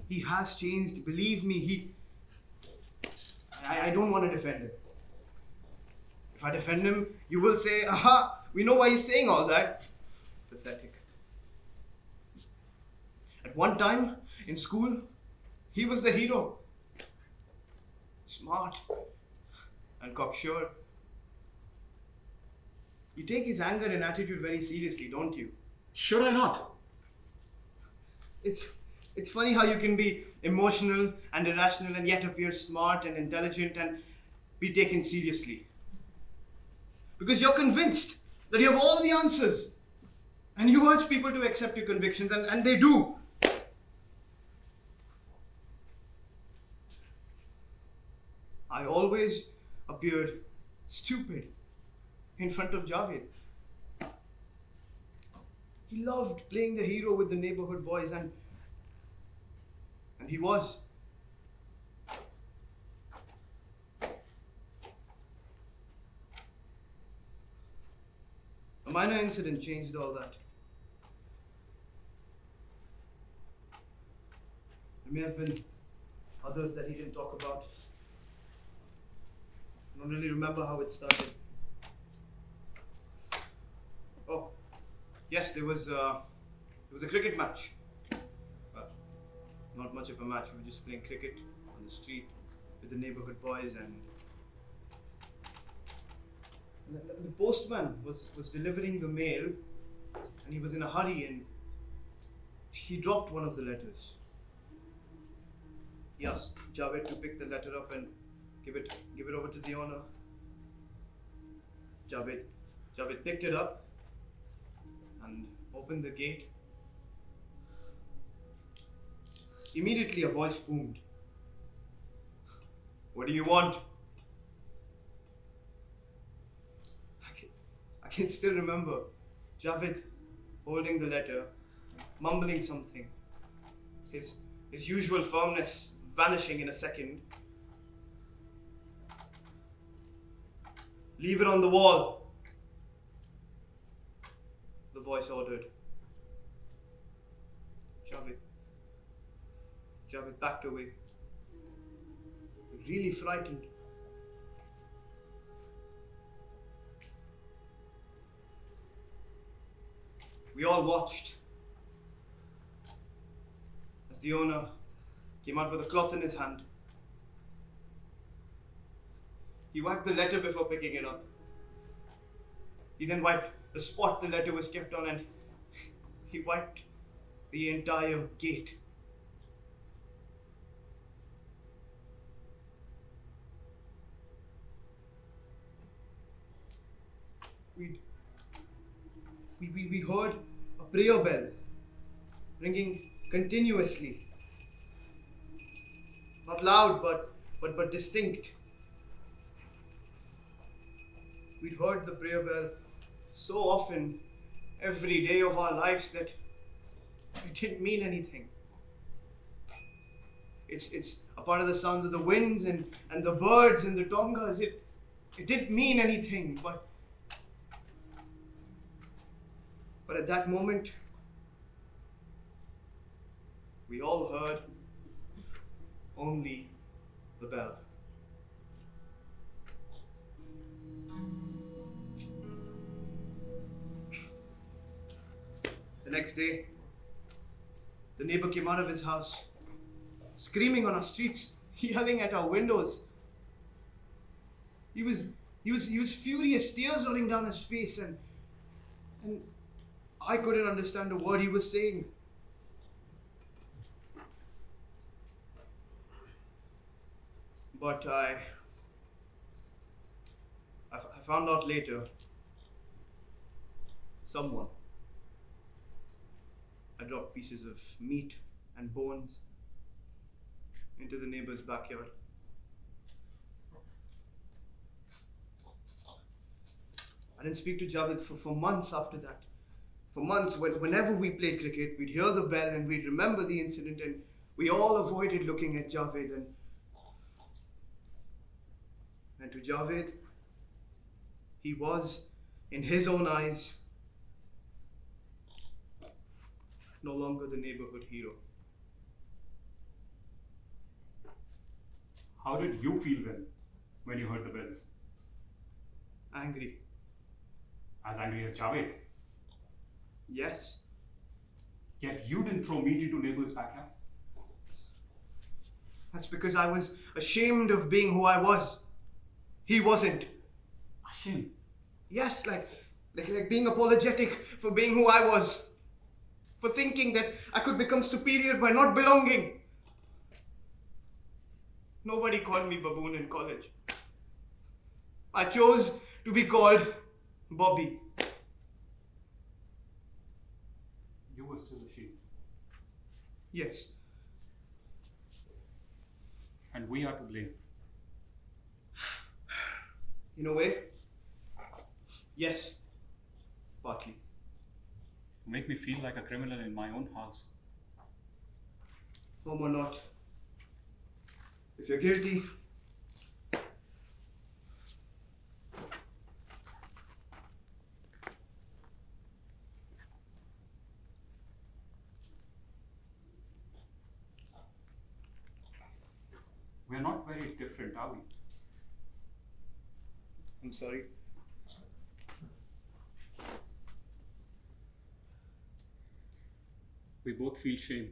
He has changed, believe me. I don't want to defend him. If I defend him, you will say, aha, we know why he's saying all that. Pathetic. At one time, in school, he was the hero. Smart and cocksure. You take his anger and attitude very seriously, don't you? Should I not? It's funny how you can be emotional and irrational and yet appear smart and intelligent and be taken seriously. Because you're convinced that you have all the answers. And you urge people to accept your convictions, and they do. I always appeared stupid, in front of Javed. He loved playing the hero with the neighborhood boys, and he was. A minor incident changed all that. There may have been others that he didn't talk about. I don't really remember how it started. Oh, yes, there was a cricket match. Well, not much of a match. We were just playing cricket on the street with the neighborhood boys, and the postman was delivering the mail, and he was in a hurry, and he dropped one of the letters. He asked Javed to pick the letter up and give it over to the owner. Javed picked it up and opened the gate. Immediately a voice boomed. "What do you want?" I can still remember Javed holding the letter, mumbling something, his usual firmness vanishing in a second. "Leave it on the wall," the voice ordered. Javed backed away, really frightened. We all watched as the owner came out with a cloth in his hand. He wiped the letter before picking it up. He then wiped the spot the letter was kept on, and he wiped the entire gate. We heard a prayer bell ringing continuously. Not loud, but distinct. We'd heard the prayer bell so often every day of our lives that it didn't mean anything. It's a part of the sounds of the winds and the birds and the tongas. It didn't mean anything, but at that moment, we all heard only the bell. The next day, the neighbor came out of his house, screaming on our streets, yelling at our windows. He was furious, tears running down his face, and I couldn't understand a word he was saying. But I found out later, someone had dropped pieces of meat and bones into the neighbor's backyard. I didn't speak to Javed for months after that. For months, whenever we played cricket, we'd hear the bell and we'd remember the incident, and we all avoided looking at Javed. And to Javed, he was, in his own eyes, no longer the neighborhood hero. How did you feel then, when you heard the bells? Angry. As angry as Javed? Yes. Yet you didn't throw meat into neighbor's backyard? That's because I was ashamed of being who I was. He wasn't. Ashamed? Yes, like being apologetic for being who I was. For thinking that I could become superior by not belonging. Nobody called me baboon in college. I chose to be called Bobby. You were still a sheep. Yes. And we are to blame. In a way, Yes, partly. You make me feel like a criminal in my own house. Home or not. If you're guilty, We're not very different, are we? I'm sorry. We both feel shame.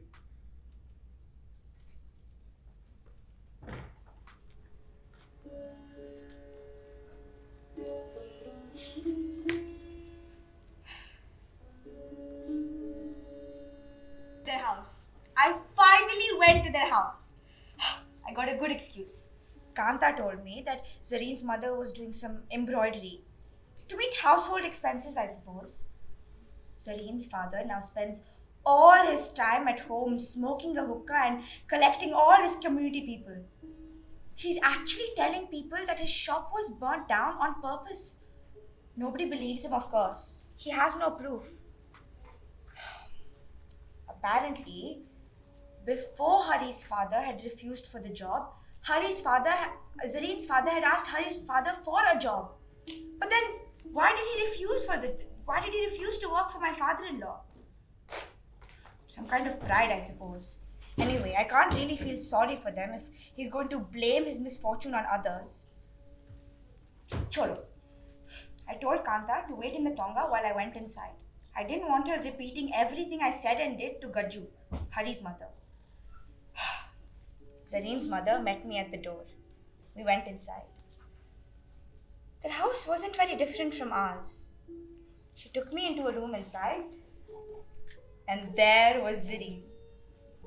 Their house. I finally went to their house. I got a good excuse. Kanta told me that Zareen's mother was doing some embroidery to meet household expenses, I suppose. Zareen's father now spends all his time at home smoking a hookah and collecting all his community people. He's actually telling people that his shop was burnt down on purpose. Nobody believes him, of course. He has no proof. Apparently, before Hari's father had refused for the job, Zareen's father had asked Hari's father for a job. But then, why did he refuse to work for my father-in-law? Some kind of pride, I suppose. Anyway, I can't really feel sorry for them if he's going to blame his misfortune on others. Cholo. I told Kanta to wait in the tonga while I went inside. I didn't want her repeating everything I said and did to Gajju, Hari's mother. Zareen's mother met me at the door. We went inside. Their house wasn't very different from ours. She took me into a room inside, and there was Zareen,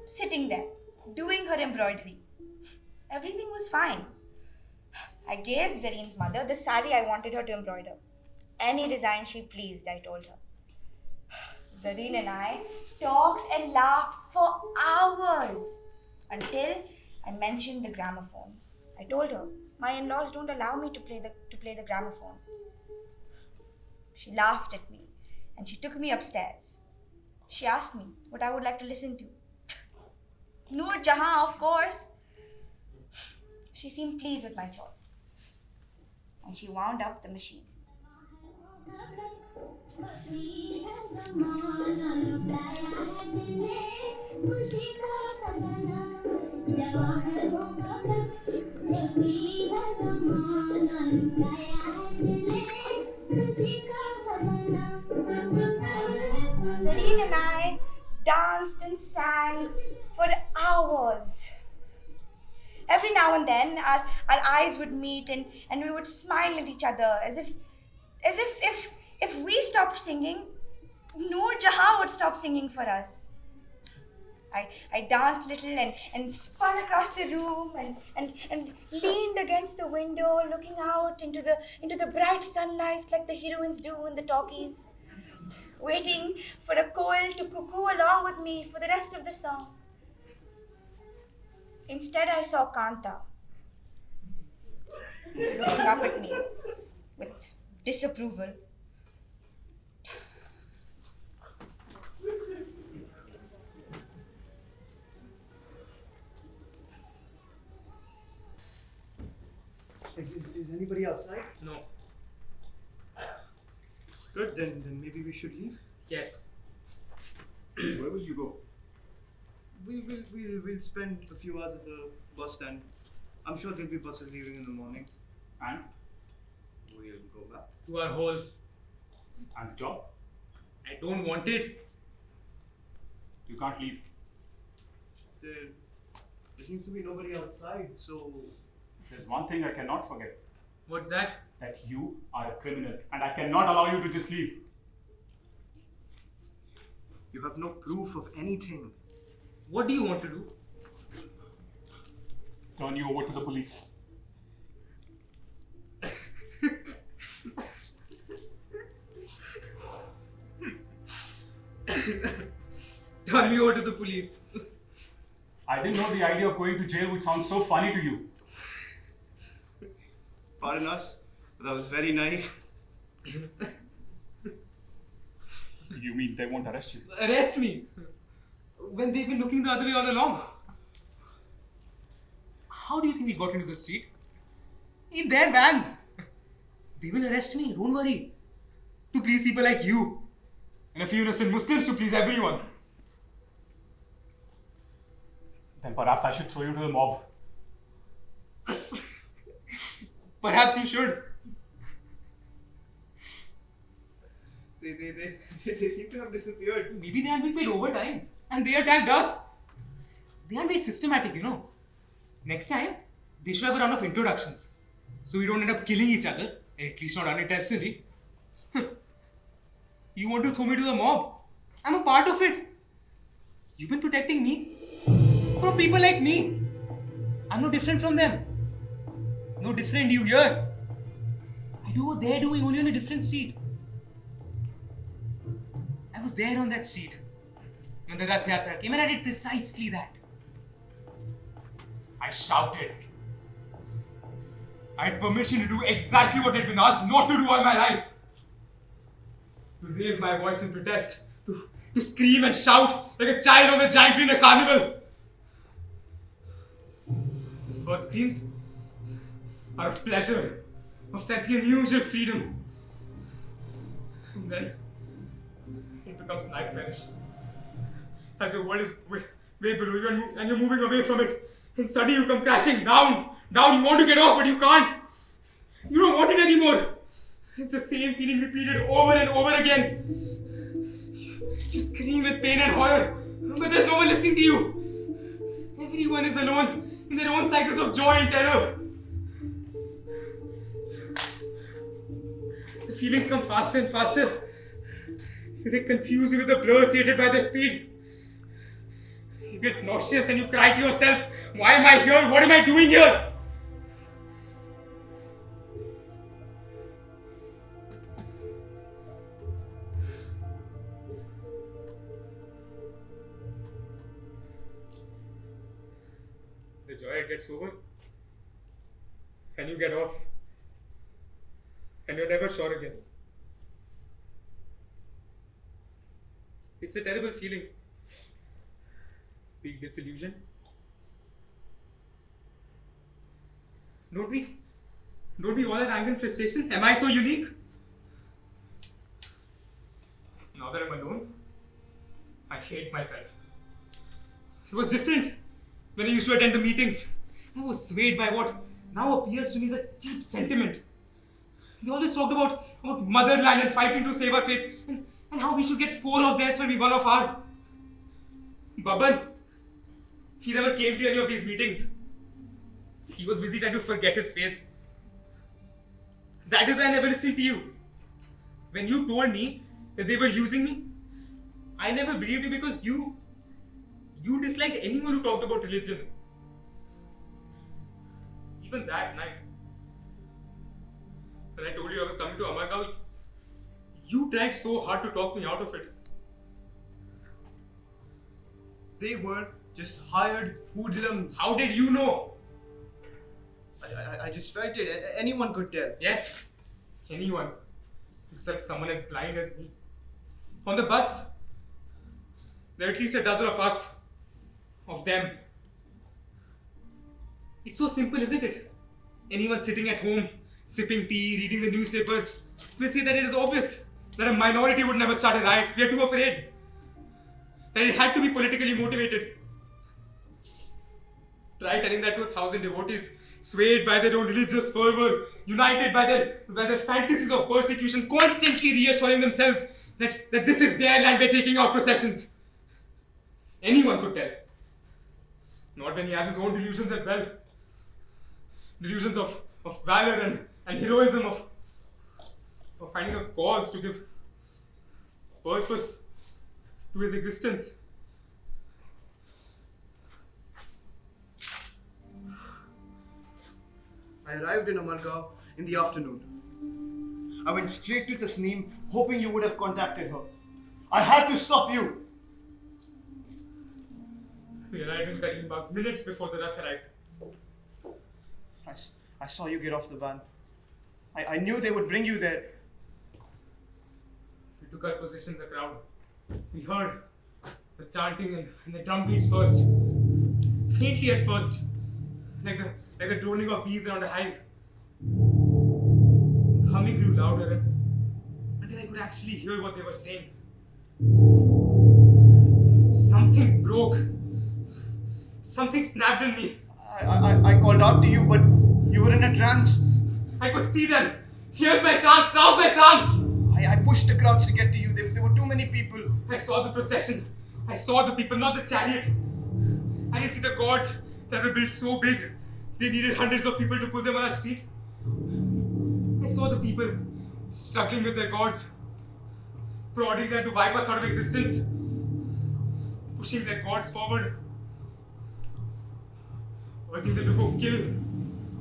sitting there, doing her embroidery. Everything was fine. I gave Zareen's mother the sari I wanted her to embroider. Any design she pleased, I told her. Zareen and I talked and laughed for hours until I mentioned the gramophone. I told her, my in-laws don't allow me to play the gramophone. She laughed at me and she took me upstairs. She asked me what I would like to listen to. Noor Jahan, of course. She seemed pleased with my choice. And she wound up the machine. Zareen and I danced and sang for hours. Every now and then our eyes would meet and we would smile at each other as if we stopped singing, Noor Jahan would stop singing for us. I danced a little and spun across the room and leaned against the window looking out into the bright sunlight like the heroines do in the talkies, waiting for a koel to cuckoo along with me for the rest of the song. Instead, I saw Kanta looking up at me with disapproval. Is anybody outside? No. Good, then maybe we should leave. Yes. Where will you go? We'll spend a few hours at the bus stand. I'm sure there'll be buses leaving in the morning. And? We'll go back. To our hole. And the job? I don't want it. You can't leave. There seems to be nobody outside, so... There's one thing I cannot forget. What's that? That you are a criminal and I cannot allow you to just leave. You have no proof of anything. What do you want to do? Turn you over to the police. Turn me over to the police. I didn't know the idea of going to jail would sound so funny to you. Pardon us, but that was very naive. You mean they won't arrest you? Arrest me? When they've been looking the other way all along. How do you think we got into the street? In their vans. They will arrest me, don't worry. To please people like you. And a few innocent Muslims to please everyone. Then perhaps I should throw you to the mob. Perhaps you should. They seem to have disappeared. Maybe they haven't been paid overtime. And they attacked us. They aren't very systematic, you know. Next time, they should have a round of introductions. So we don't end up killing each other. At least not unintentionally. You want to throw me to the mob? I'm a part of it. You've been protecting me from people like me. I'm no different from them. No different, you hear? I do what they're doing, only on a different street. I was there on that street when the Rath Yatra came, and I did precisely that. I shouted. I had permission to do exactly what I'd been asked not to do all my life. To raise my voice in protest. To scream and shout like a child on a giant tree in a carnival. The first screams are of pleasure, of sensing unusual freedom. And then it becomes nightmarish. As your world is way below you and you're moving away from it. And suddenly you come crashing down. Down, you want to get off, but you can't. You don't want it anymore. It's the same feeling repeated over and over again. You scream with pain and horror, but there's no one listening to you. Everyone is alone in their own cycles of joy and terror. The feelings come faster and faster. They confuse you with the blur created by their speed. You get nauseous and you cry to yourself, why am I here? What am I doing here? The joy gets over, and you get off, and you're never sure again. It's a terrible feeling. Being disillusioned. Don't we all have anger and frustration? Am I so unique? Now that I'm alone, I hate myself. It was different when I used to attend the meetings. I was swayed by what now appears to me as a cheap sentiment. They always talked about motherland and fighting to save our faith, and how we should get 4 of theirs when we 1 of ours. Baban, he never came to any of these meetings. He was busy trying to forget his faith. That is why I never listened to you. When you told me that they were using me, I never believed you because you disliked anyone who talked about religion. Even that night, when I told you I was coming to Amargaon, you tried so hard to talk me out of it. They were just hired hoodlums. How did you know? I just felt it. Anyone could tell. Yes, anyone. Except someone as blind as me. On the bus, there are at least a dozen of us. Of them. It's so simple, isn't it? Anyone sitting at home, sipping tea, reading the newspaper, will say that it is obvious that a minority would never start a riot. We are too afraid. That it had to be politically motivated. Try telling that to 1,000 devotees, swayed by their own religious fervor, united by their fantasies of persecution, constantly reassuring themselves that this is their land, we're taking out processions. Anyone could tell. Not when he has his own delusions as well. Delusions of valor and heroism, of finding a cause to give purpose to his existence. I arrived in Amargaon in the afternoon. I went straight to Tasneem, hoping you would have contacted her. I had to stop you. We arrived in Karimbagh minutes before the Rath arrived. I saw you get off the van. I knew they would bring you there. took our position in the crowd. We heard the chanting and the drum beats first. Faintly at first. Like the droning of bees around a hive. The humming grew louder until I could actually hear what they were saying. Something broke. Something snapped in me. I called out to you, but you were in a trance. I could see them. Here's my chance. Now's my chance. I pushed the crowds to get to you. There were too many people. I saw the procession. I saw the people, not the chariot. I didn't see the gods that were built so big. They needed hundreds of people to pull them on our street. I saw the people struggling with their gods, prodding them to wipe us out of existence, pushing their gods forward, urging them to go kill,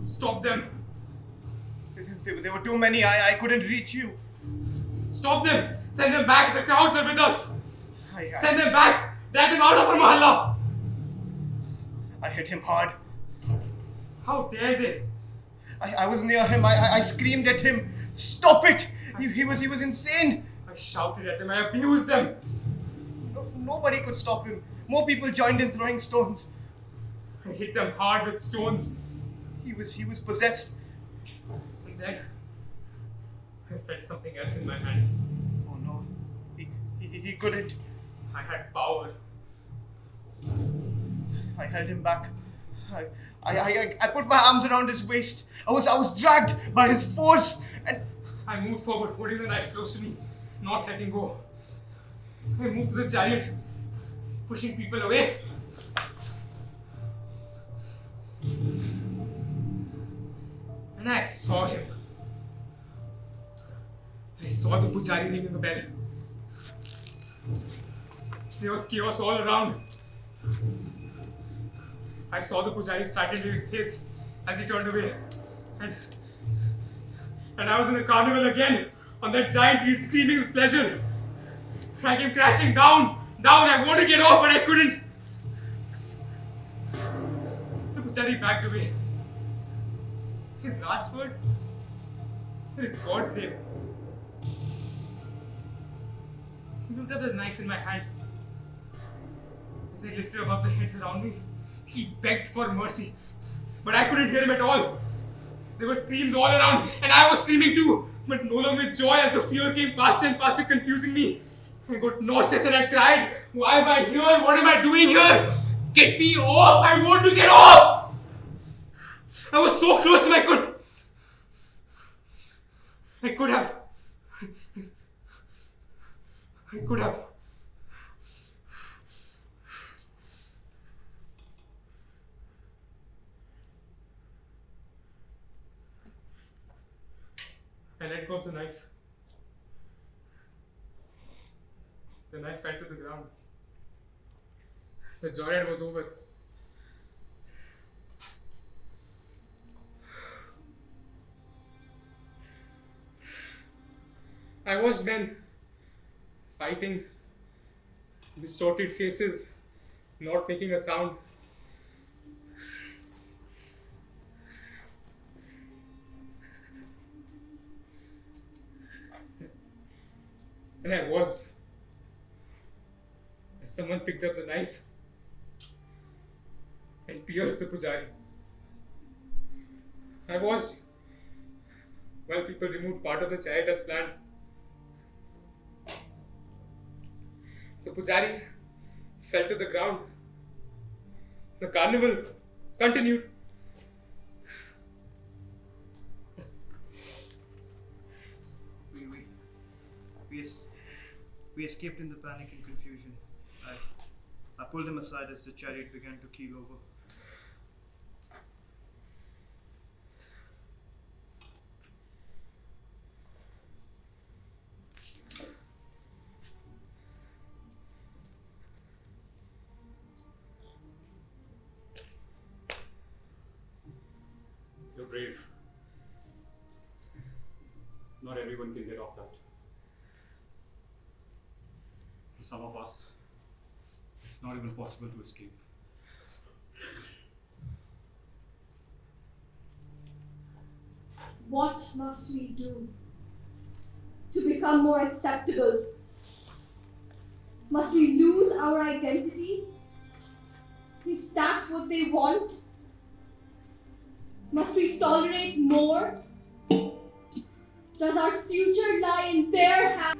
stop them. There were too many. I couldn't reach you. Stop them! Send them back! The crowds are with us! I Send them back! Drag them out of our mahalla! I hit him hard. How dare they? I was near him. I screamed at him. Stop it! He was insane. I shouted at them. I abused them. Nobody could stop him. More people joined in throwing stones. I hit them hard with stones. He was possessed. And then I felt something else in my hand. Oh no. He couldn't. I had power. I held him back. I put my arms around his waist. I was dragged by his force and I moved forward, holding the knife close to me, not letting go. I moved to the chariot, pushing people away. And I saw him. I saw the pujari ringing the bell. There was chaos all around. I saw the pujari frightened in his face as he turned away. And I was in the carnival again, on that giant wheel, screaming with pleasure. I came crashing down. I wanted to get off, but I couldn't. The pujari backed away. His last words were his God's name. He looked at the knife in my hand. As I lifted above the heads around me, he begged for mercy. But I couldn't hear him at all. There were screams all around, and I was screaming too, but no longer with joy as the fear came faster and faster, confusing me. I got nauseous and I cried, "Why am I here? What am I doing here? Get me off! I want to get off!" I was so close and I could have. I let go of the knife. The knife fell to the ground. The joyride was over. I watched men fighting, distorted faces, not making a sound. And I watched as someone picked up the knife and pierced the pujari. I watched while people removed part of the chariot as planned. The pujari fell to the ground. The carnival continued. We escaped in the panic and confusion. I pulled him aside as the chariot began to keel over. You're brave. Not everyone can get off that. For some of us, it's not even possible to escape. What must we do to become more acceptable Must we lose our identity? Is that what they want? Must we tolerate more? Does our future lie in their hands?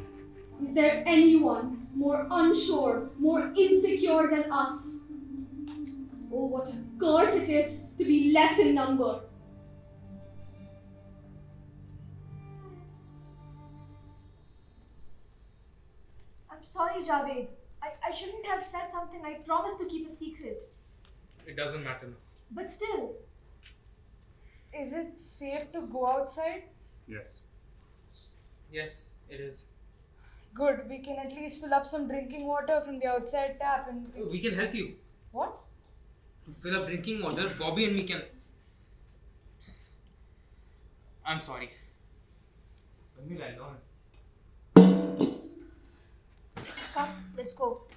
Is there anyone more unsure, more insecure than us? Oh, what a curse it is to be less in number. I'm sorry, Javed. I shouldn't have said something I promised to keep a secret. It doesn't matter now. But still. Is it safe to go outside? Yes. Yes, it is. Good, we can at least fill up some drinking water from the outside tap and... We can help you. What? To fill up drinking water, Bobby and me can... I'm sorry. Let me lie down. Come, let's go.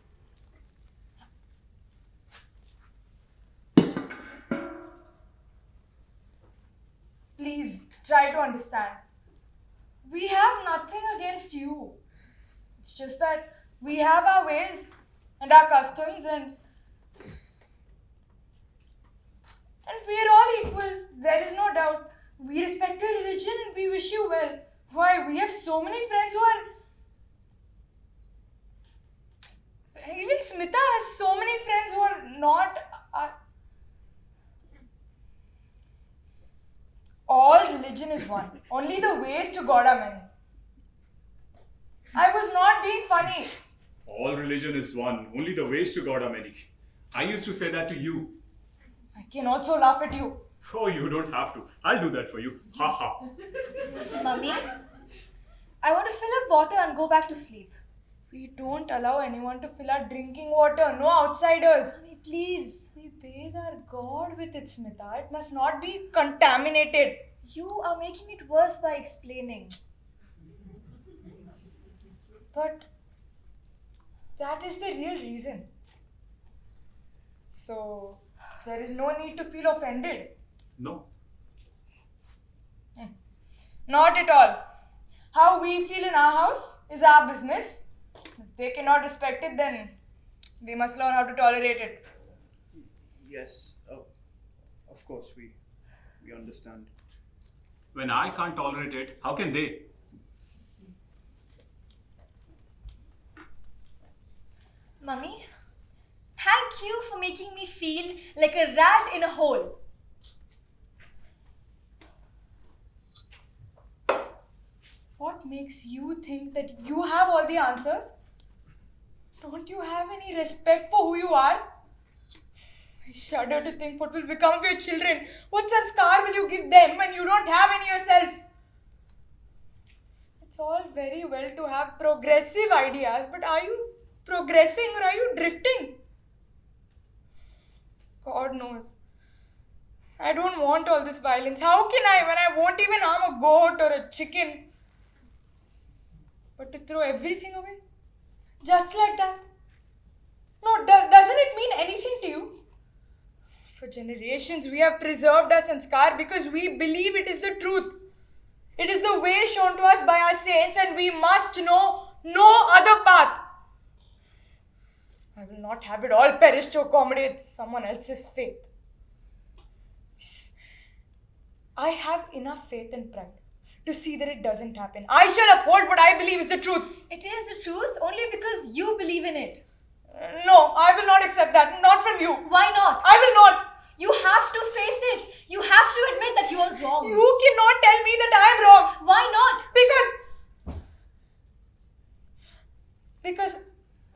Please, try to understand. We have nothing against you. It's just that we have our ways and our customs and we're all equal. There is no doubt. We respect your religion and we wish you well. Why, we have so many friends who are... Even Smita has so many friends who are not... All religion is one. Only the ways to God are many. I was not being funny. All religion is one. Only the ways to God are many. I used to say that to you. I can also laugh at you. Oh, you don't have to. I'll do that for you. Ha ha. Mummy, I want to fill up water and go back to sleep. We don't allow anyone to fill our drinking water. No outsiders. Mummy, please. We bathe our God with it, Smita. It must not be contaminated. You are making it worse by explaining. But that is the real reason. So, there is no need to feel offended. No. Not at all. How we feel in our house is our business. If they cannot respect it, then we must learn how to tolerate it. Yes, of course, we understand. When I can't tolerate it, how can they? Mummy, thank you for making me feel like a rat in a hole. What makes you think that you have all the answers? Don't you have any respect for who you are? I shudder to think what will become of your children. What sanskar will you give them when you don't have any yourself? It's all very well to have progressive ideas, but are you progressing or are you drifting? God knows. I don't want all this violence. How can I when I won't even harm a goat or a chicken? But to throw everything away? Just like that? No, doesn't it mean anything to you? For generations we have preserved our sanskar because we believe it is the truth. It is the way shown to us by our saints and we must know no other path. I will not have it all perish to accommodate someone else's faith. I have enough faith and pride to see that it doesn't happen. I shall uphold what I believe is the truth. It is the truth only because you believe in it. No, I will not accept that. Not from you. Why not? I will not. You have to face it. You have to admit that you are wrong. You cannot tell me that I am wrong. Why not? Because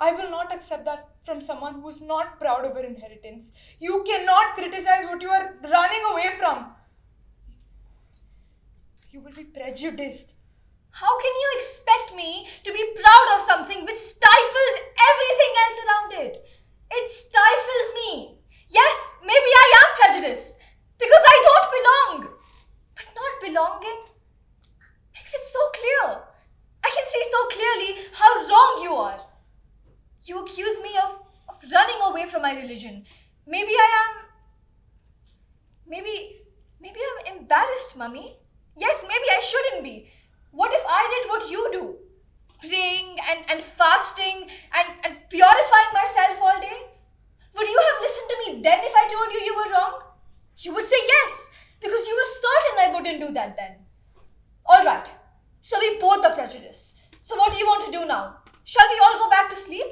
I will not accept that from someone who is not proud of her inheritance. You cannot criticize what you are running away from. You will be prejudiced. How can you expect me to be proud of something which stifles everything else around it? It stifles me. Yes, maybe I am prejudiced because I don't belong. But not belonging makes it so clear. I can see so clearly how wrong you are. You accuse me of running away from my religion. Maybe I'm embarrassed, Mummy. Yes, maybe I shouldn't be. What if I did what you do? Praying and fasting and purifying myself all day? Would you have listened to me then if I told you you were wrong? You would say yes, because you were certain I wouldn't do that then. Alright, so we both the prejudice. So what do you want to do now? Shall we all go back to sleep?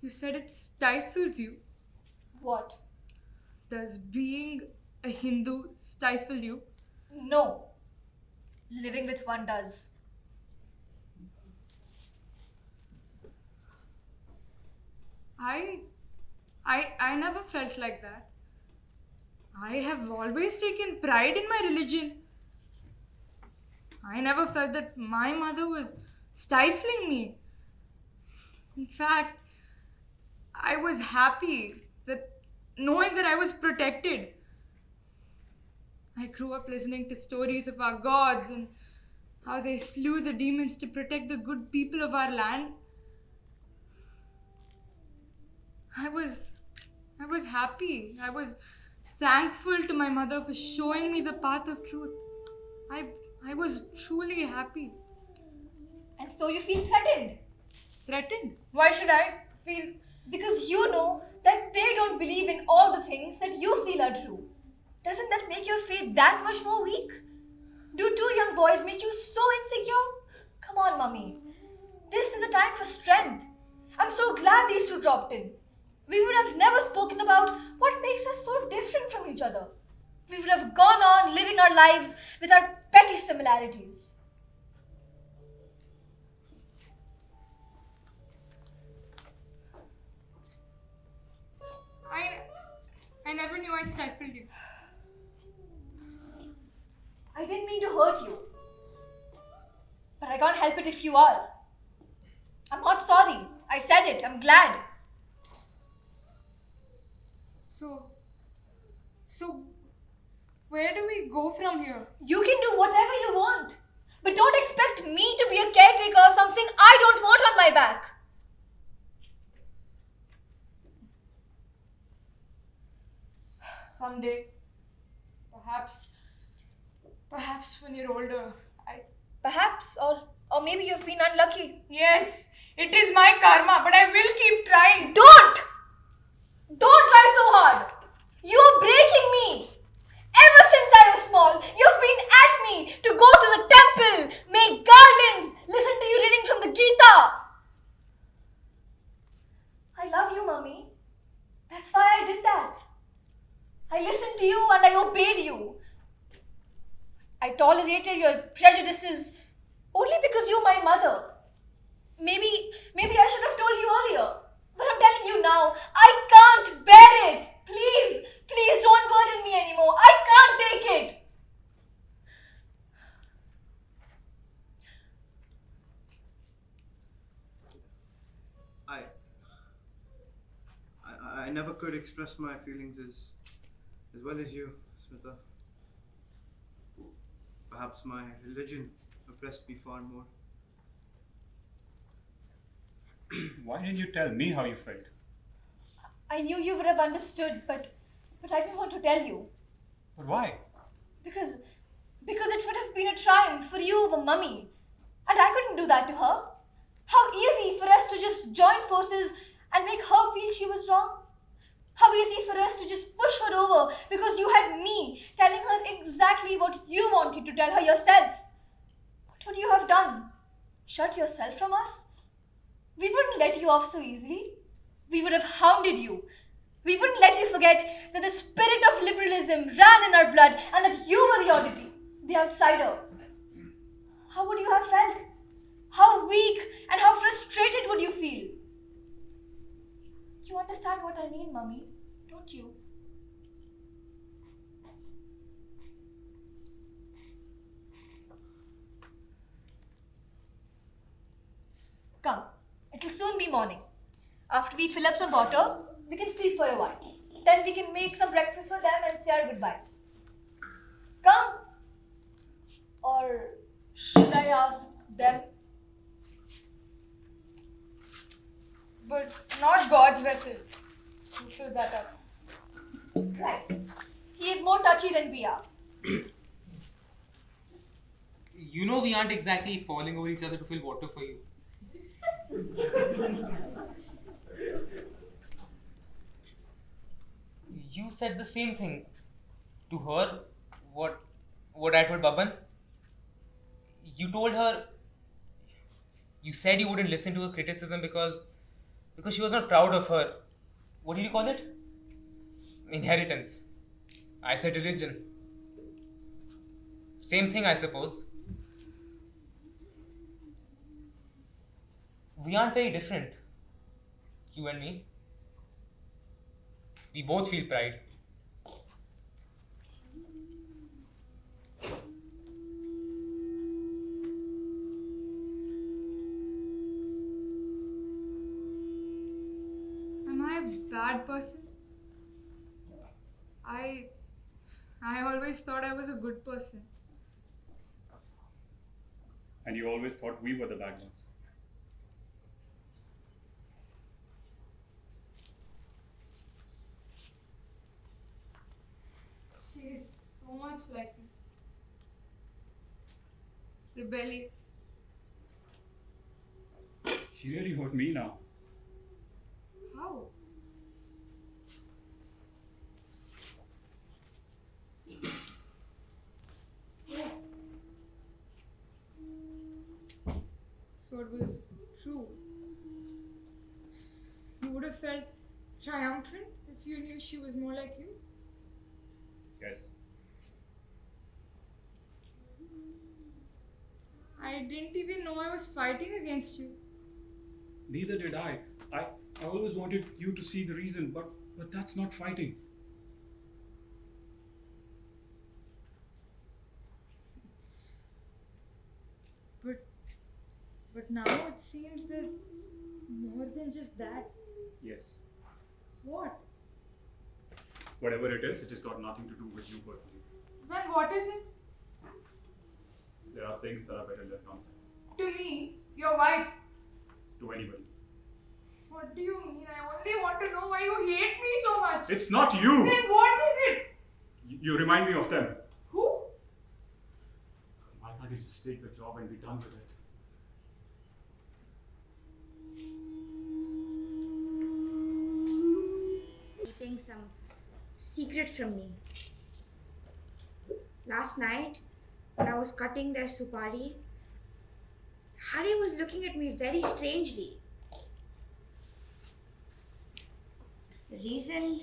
You said it stifles you. What? Does being a Hindu stifle you? No. Living with one does. I never felt like that. I have always taken pride in my religion. I never felt that my mother was stifling me. In fact, I was happy that knowing that I was protected. I grew up listening to stories of our gods and how they slew the demons to protect the good people of our land. I was happy. I was thankful to my mother for showing me the path of truth. I was truly happy. And so you feel threatened? Threatened? Why should I feel? Because you know that they don't believe in all the things that you feel are true. Doesn't that make your faith that much more weak? Do two young boys make you so insecure? Come on, mummy. This is a time for strength. I'm so glad these two dropped in. We would have never spoken about what makes us so different from each other. We would have gone on living our lives with our petty similarities. I never knew I stifled you. I didn't mean to hurt you. But I can't help it if you are. I'm not sorry. I said it. I'm glad. So, where do we go from here? You can do whatever you want. But don't expect me to be a caretaker of something I don't want on my back. Someday, perhaps when you're older, Perhaps, or maybe you've been unlucky. Yes, it is my karma, but I will keep trying. Don't try so hard. You're breaking me. Ever since I was small, you've been at me to go to the temple, make garlands, listen to you reading from the Gita. I love you, Mummy. That's why I did that. I listened to you and I obeyed you. I tolerated your prejudices only because you're my mother. Maybe I should have told you earlier. But I'm telling you now, I can't bear it. Please don't burden me anymore. I can't take it. I never could express my feelings as well as you, Smita. Perhaps my religion oppressed me far more. Why didn't you tell me how you felt? I knew you would have understood, but I didn't want to tell you. But why? Because it would have been a triumph for you over Mummy. And I couldn't do that to her. How easy for us to just join forces and make her feel she was wrong. How easy for us to just push her over because you had me telling her exactly what you wanted to tell her yourself. What would you have done? Shut yourself from us? We wouldn't let you off so easily. We would have hounded you. We wouldn't let you forget that the spirit of liberalism ran in our blood and that you were the oddity, the outsider. How would you have felt? How weak and how frustrated would you feel? You understand what I mean, Mummy, don't you? Come, it'll soon be morning. After we fill up some water, we can sleep for a while. Then we can make some breakfast for them and say our goodbyes. Come! Or should I ask them? But not God's vessel. You fill that up. Right. He is more touchy than we are. You know we aren't exactly falling over each other to fill water for you. You said the same thing to her. What I told Baban. You told her. You said you wouldn't listen to her criticism because she was not proud of her. What did you call it? Inheritance. I said religion. Same thing, I suppose. We aren't very different. You and me. We both feel pride. Am I a bad person? I always thought I was a good person. And you always thought we were the bad ones. She is so much like me. Rebellious. She really hurt me now. How? So it was true. You would have felt triumphant if you knew she was more like you. Yes. I didn't even know I was fighting against you. Neither did I. I always wanted you to see the reason, but that's not fighting. But now it seems there's more than just that. Yes. What? Whatever it is, it has got nothing to do with you personally. Then what is it? There are things that are better left unsaid. To me, your wife. To anybody. What do you mean? I only want to know why you hate me so much. It's not you! Then what is it? You remind me of them. Who? Why can't you just take the job and be done with it? Keeping some secret from me. Last night, when I was cutting their supari, Hari was looking at me very strangely. The reason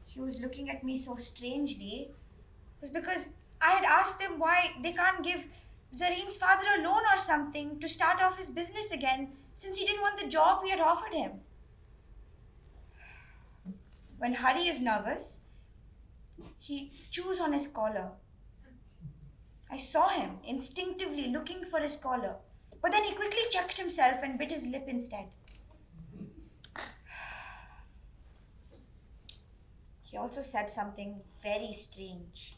he was looking at me so strangely was because I had asked them why they can't give Zareen's father a loan or something to start off his business again since he didn't want the job we had offered him. When Hari is nervous, he chews on his collar. I saw him instinctively looking for his collar, but then he quickly checked himself and bit his lip instead. He also said something very strange.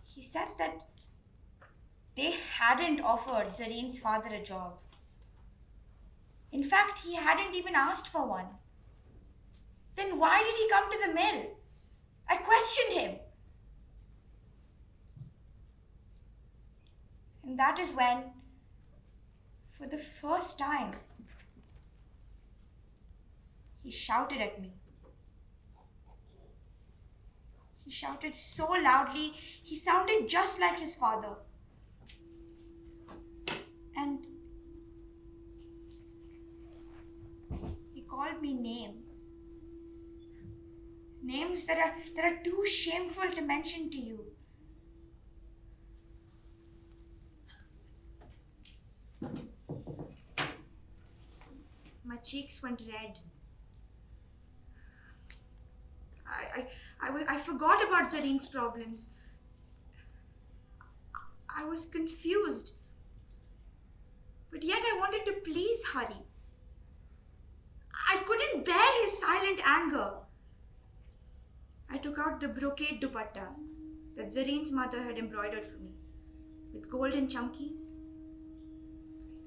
He said that they hadn't offered Zareen's father a job. In fact, he hadn't even asked for one. Then why did he come to the mill? I questioned him. And that is when, for the first time, he shouted at me. He shouted so loudly, he sounded just like his father. And he called me names. Names that are too shameful to mention to you. My cheeks went red. I forgot about Zareen's problems. I was confused. But yet I wanted to please Hari. I couldn't bear his silent anger. I took out the brocade dupatta that Zareen's mother had embroidered for me with golden chumkies.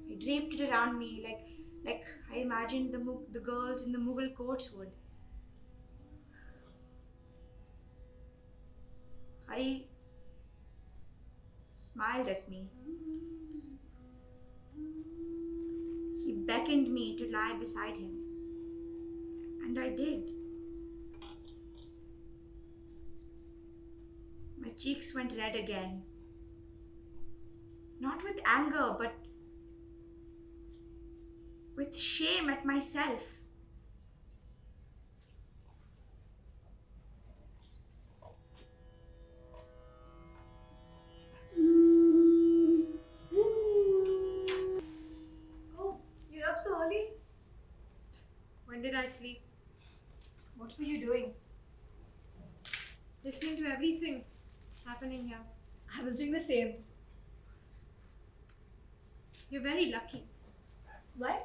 I draped it around me like I imagined the girls in the Mughal courts would. Hari smiled at me. He beckoned me to lie beside him, and I did. My cheeks went red again. Not with anger, but with shame at myself. Oh, you're up so early? When did I sleep? What were you doing? Listening to everything happening here. I was doing the same. You're very lucky. Why?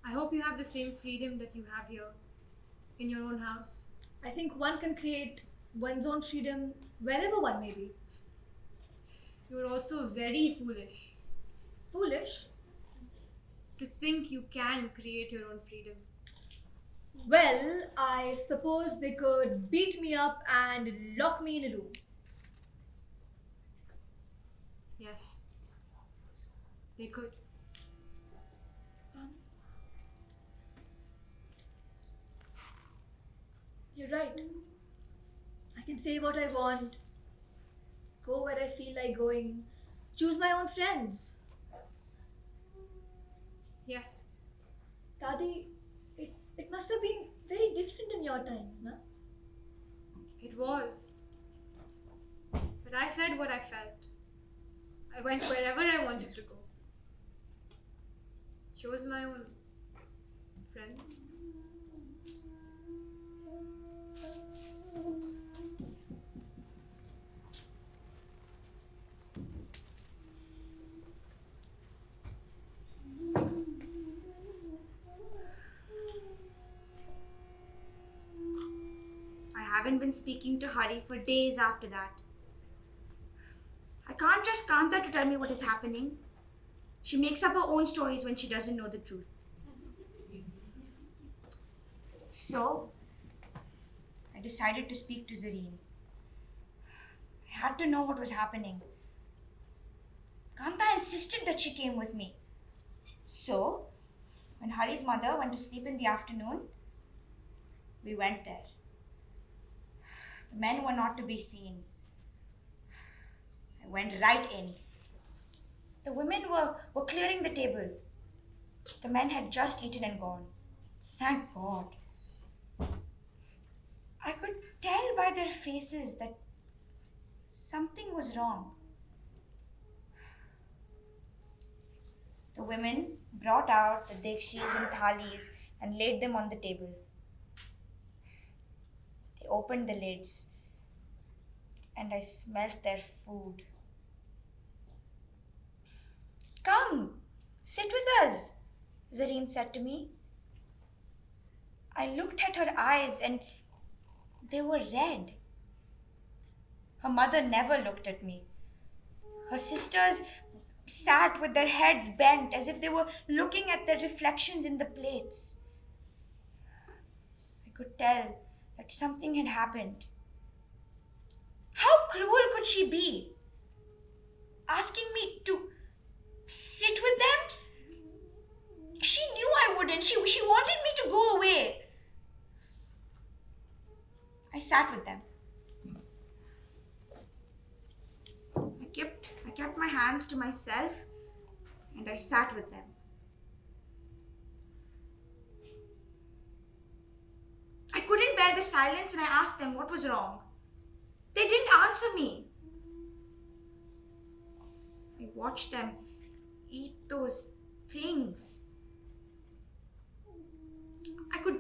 I hope you have the same freedom that you have here in your own house. I think one can create one's own freedom wherever one may be. You're also very foolish Foolish? to think you can create your own freedom. Well, I suppose they could beat me up and lock me in a room. Yes, they could. You're right. I can say what I want, go where I feel like going, choose my own friends. Yes, Dadi, it must have been very different in your times, na? it was. But I said what I felt. I went wherever I wanted to go. Chose my own friends. I haven't been speaking to Hari for days after that. I can't trust Kanta to tell me what is happening. She makes up her own stories when she doesn't know the truth. So, I decided to speak to Zareen. I had to know what was happening. Kanta insisted that she came with me. So, when Hari's mother went to sleep in the afternoon, we went there. The men were not to be seen. I went right in. The women were clearing the table. The men had just eaten and gone. Thank God. I could tell by their faces that something was wrong. The women brought out the dekshis and thalis and laid them on the table. They opened the lids and I smelt their food. Come, sit with us, Zareen said to me. I looked at her eyes and they were red. Her mother never looked at me. Her sisters sat with their heads bent as if they were looking at their reflections in the plates. I could tell that something had happened. How cruel could she be? Asking me to sit with them? She knew I wouldn't. She wanted me to go away. I sat with them. I kept my hands to myself and I sat with them. I couldn't bear the silence and I asked them what was wrong. They didn't answer me. I watched them eat those things.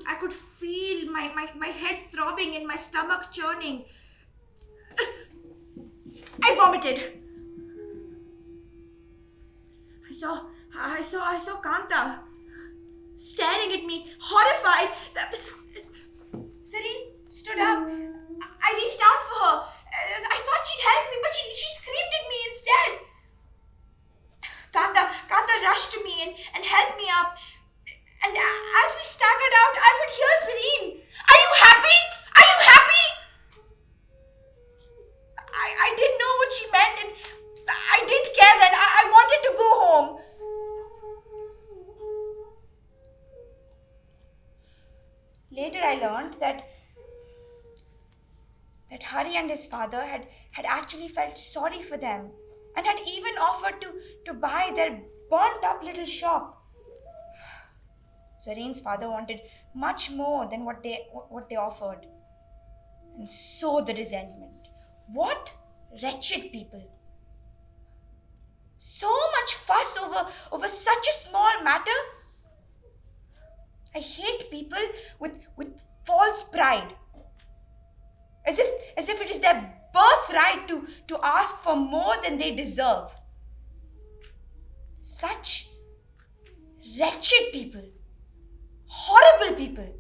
I could feel my head throbbing and my stomach churning. I vomited. I saw Kanta staring at me, horrified. Zareen stood up. I reached out for her. I thought she'd help me, but she screamed at me instead. Kanta rushed to me and helped me up. And as we staggered out, I could hear Zareen. Are you happy? Are you happy? I didn't know what she meant, and I didn't care then. I wanted to go home. Later I learned that Hari and his father had actually felt sorry for them and had even offered to buy their burnt up little shop. Zareen's father wanted much more than what they offered. And so the resentment. What wretched people. So much fuss over such a small matter. I hate people with false pride. As if it is their birthright to ask for more than they deserve. Such wretched people. Horrible people.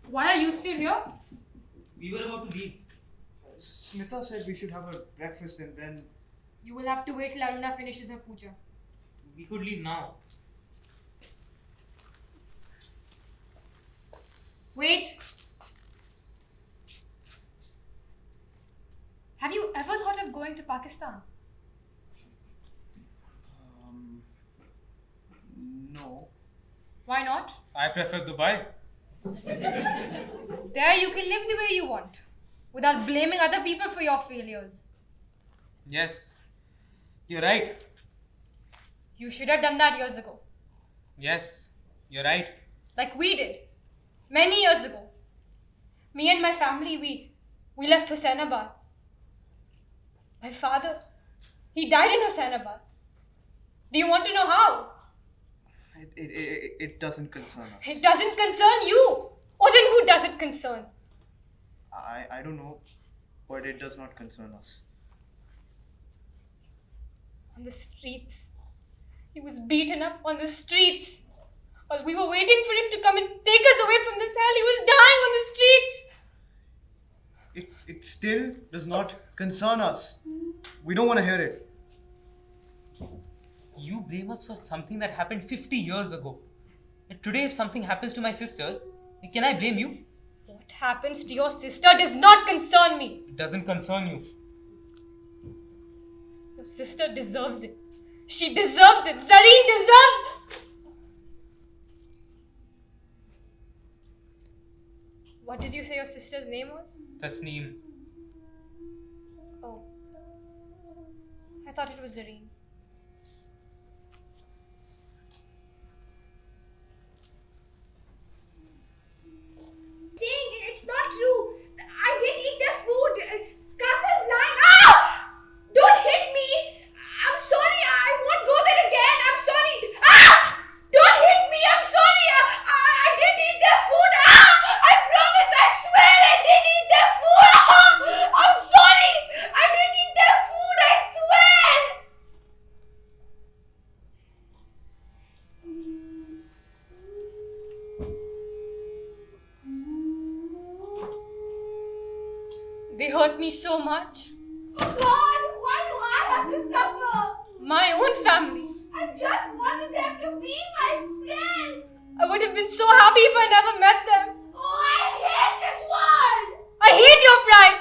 Why are you still here? We were about to leave. Smita said we should have a breakfast and then. You will have to wait till Aruna finishes her puja. We could leave now. Wait. Have you ever thought of going to Pakistan? No. Why not? I prefer Dubai. There you can live the way you want, without blaming other people for your failures. Yes. You're right. You should have done that years ago. Yes. You're right. Like we did. Many years ago. Me and my family, we left Hossainabad. My father, he died in Hossainabad. Do you want to know how? It doesn't concern us. It doesn't concern you. Or then who does it concern? I don't know, but it does not concern us. On the streets. He was beaten up on the streets. While we were waiting for him to come and take us away from this hell, he was dying on the streets. It still does not concern us. We don't want to hear it. You blame us for something that happened 50 years ago. And today, if something happens to my sister, can I blame you? What happens to your sister does not concern me. It doesn't concern you. Your sister deserves it. She deserves it. Zareen deserves. What did you say your sister's name was? Tasneem. Oh. I thought it was Zareen. Saying it's not true. I didn't eat their food. Kanta's lying. Ah! Don't hit me. I'm sorry. I won't go there again. I'm sorry. Ah! Don't hit me. I'm sorry. I didn't eat their food. Ah! I promise. I swear I didn't eat their food. Ah! I'm sorry. I didn't eat their food. I swear. They hurt me so much. Oh God, why do I have to suffer? My own family. I just wanted them to be my friends. I would have been so happy if I never met them. Oh, I hate this world. I hate your pride.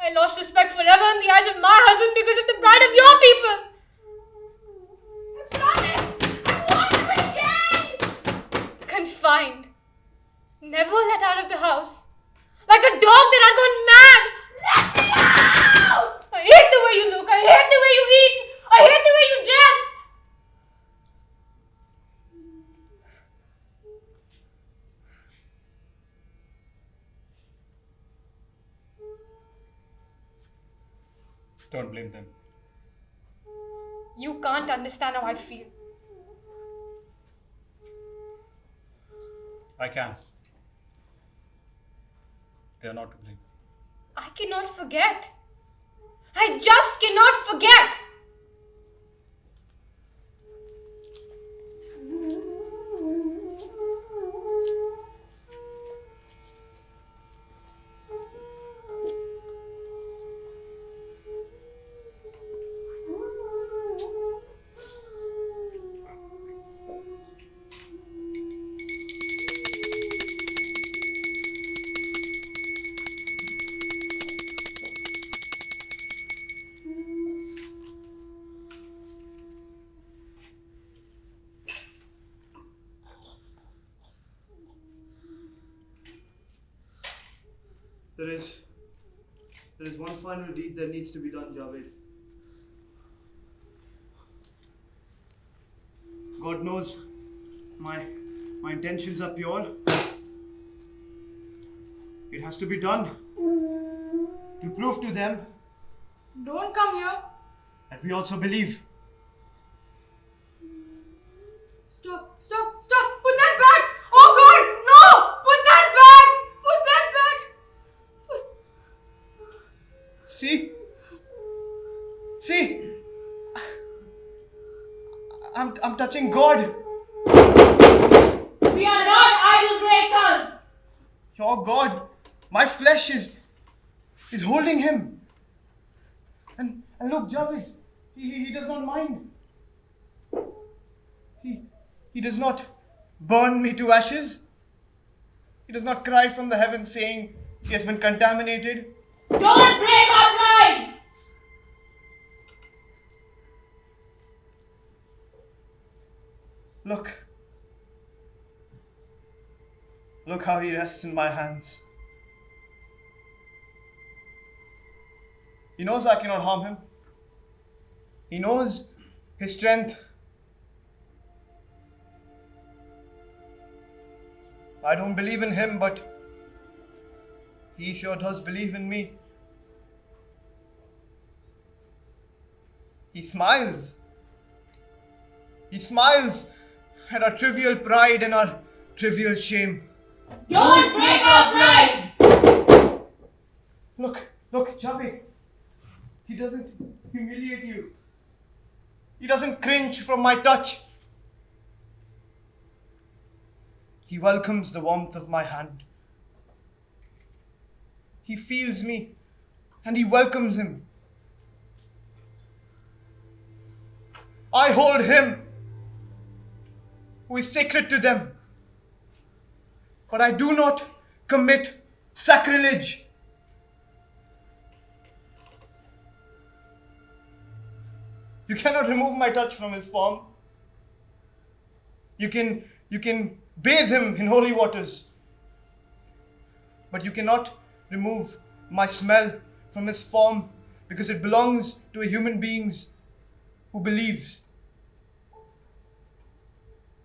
I lost respect forever in the eyes of my husband because of the pride of your people. I promise. I won't do it again. Confined. Never let out of the house. Like a dog that had gone mad. Let me out! I hate the way you look. I hate the way you eat. I hate the way you dress. Don't blame them. You can't understand how I feel. I can. They are not to blame. I cannot forget. I just cannot forget. There is one final deed that needs to be done, Javed. God knows my intentions are pure. It has to be done to prove to them Don't come here. that we also believe. Stop, stop, stop. Put that back. Oh God, no. Put that back. Put that back. See? I'm touching God. We are not idol breakers! Your God. My flesh is holding him. And look, Javed, he does not mind. He does not burn me to ashes. He does not cry from the heavens saying he has been contaminated. Don't break our pride! Look how he rests in my hands. He knows I cannot harm him. He knows his strength. I don't believe in him, but he sure does believe in me. He smiles. He smiles at our trivial pride and our trivial shame. Don't break our pride! Look, Javed. He doesn't humiliate you. He doesn't cringe from my touch. He welcomes the warmth of my hand. He feels me and he welcomes him. I hold him who is sacred to them. But I do not commit sacrilege. You cannot remove my touch from his form. You can bathe him in holy waters. But you cannot remove my smell from his form because it belongs to a human being who believes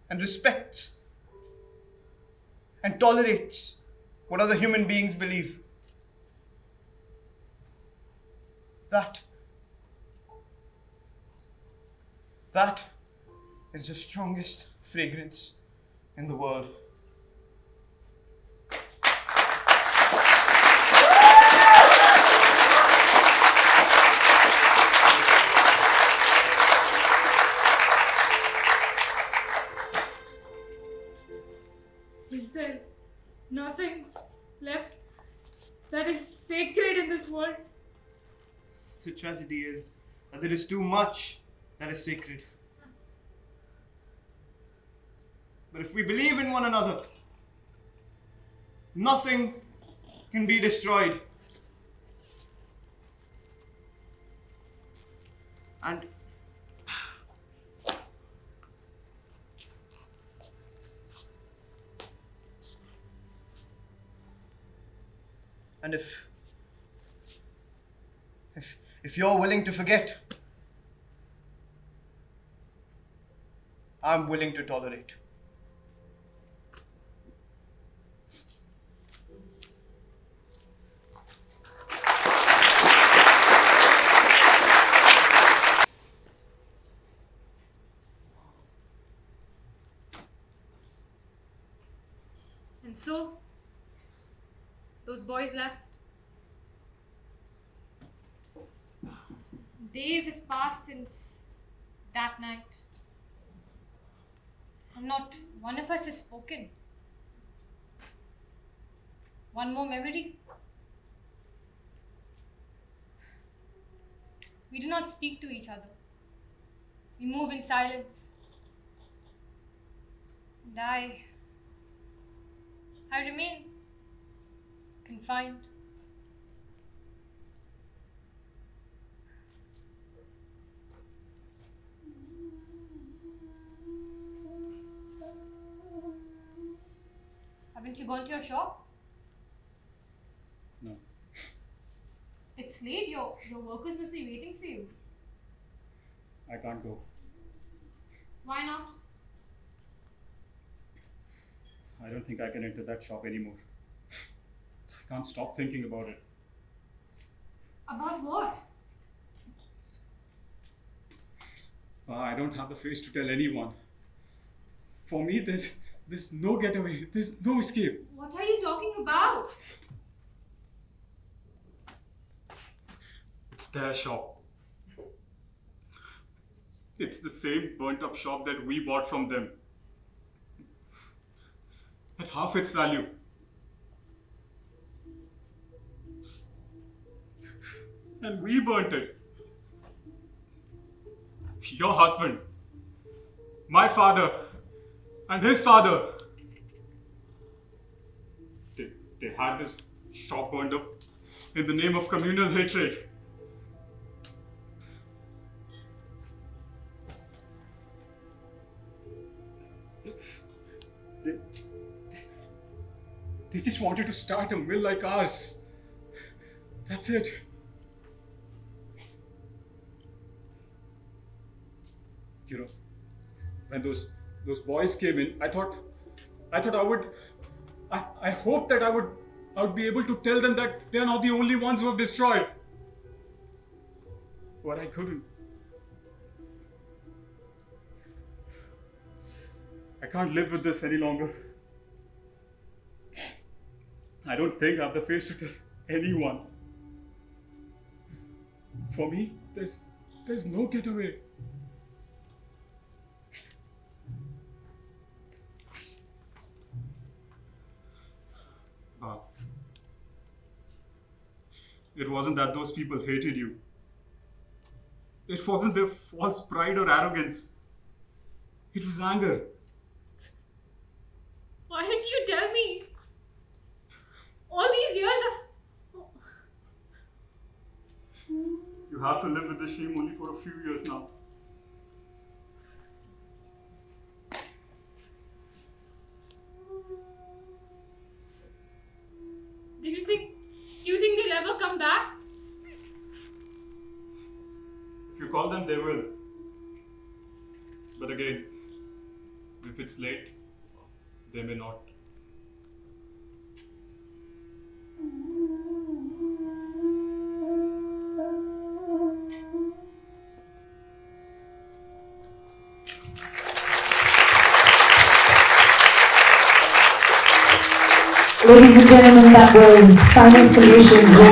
and respects and tolerates what other human beings believe. That is the strongest fragrance in the world. Is there nothing left that is sacred in this world? The tragedy is that there is too much that is sacred. But if we believe in one another, nothing can be destroyed. And if you're willing to forget, I'm willing to tolerate. And so, those boys left. Days have passed since that night. And not one of us has spoken. One more memory. We do not speak to each other. We move in silence. And I remain confined. Haven't you gone to your shop? No. It's late. Your workers must be waiting for you. I can't go. Why not? I don't think I can enter that shop anymore. I can't stop thinking about it. About what? I don't have the face to tell anyone. For me, there's no getaway. There's no escape. What are you talking about? It's their shop. It's the same burnt up shop that we bought from them. At half its value. And we burnt it. Your husband, my father, and his father. They had this shop burned up in the name of communal hatred. They just wanted to start a mill like ours. That's it. You know, when those boys came in, I thought I hoped that I would be able to tell them that they're not the only ones who have destroyed. But I couldn't. I can't live with this any longer. I don't think I have the face to tell anyone. For me, there's no getaway. It wasn't that those people hated you. It wasn't their false pride or arrogance. It was anger. Why didn't you tell me? All these years. You have to live with this shame only for a few years now. Do you think they'll ever come back? If you call them, they will. But again, if it's late, they may not. Ladies and gentlemen, that was Final Solutions.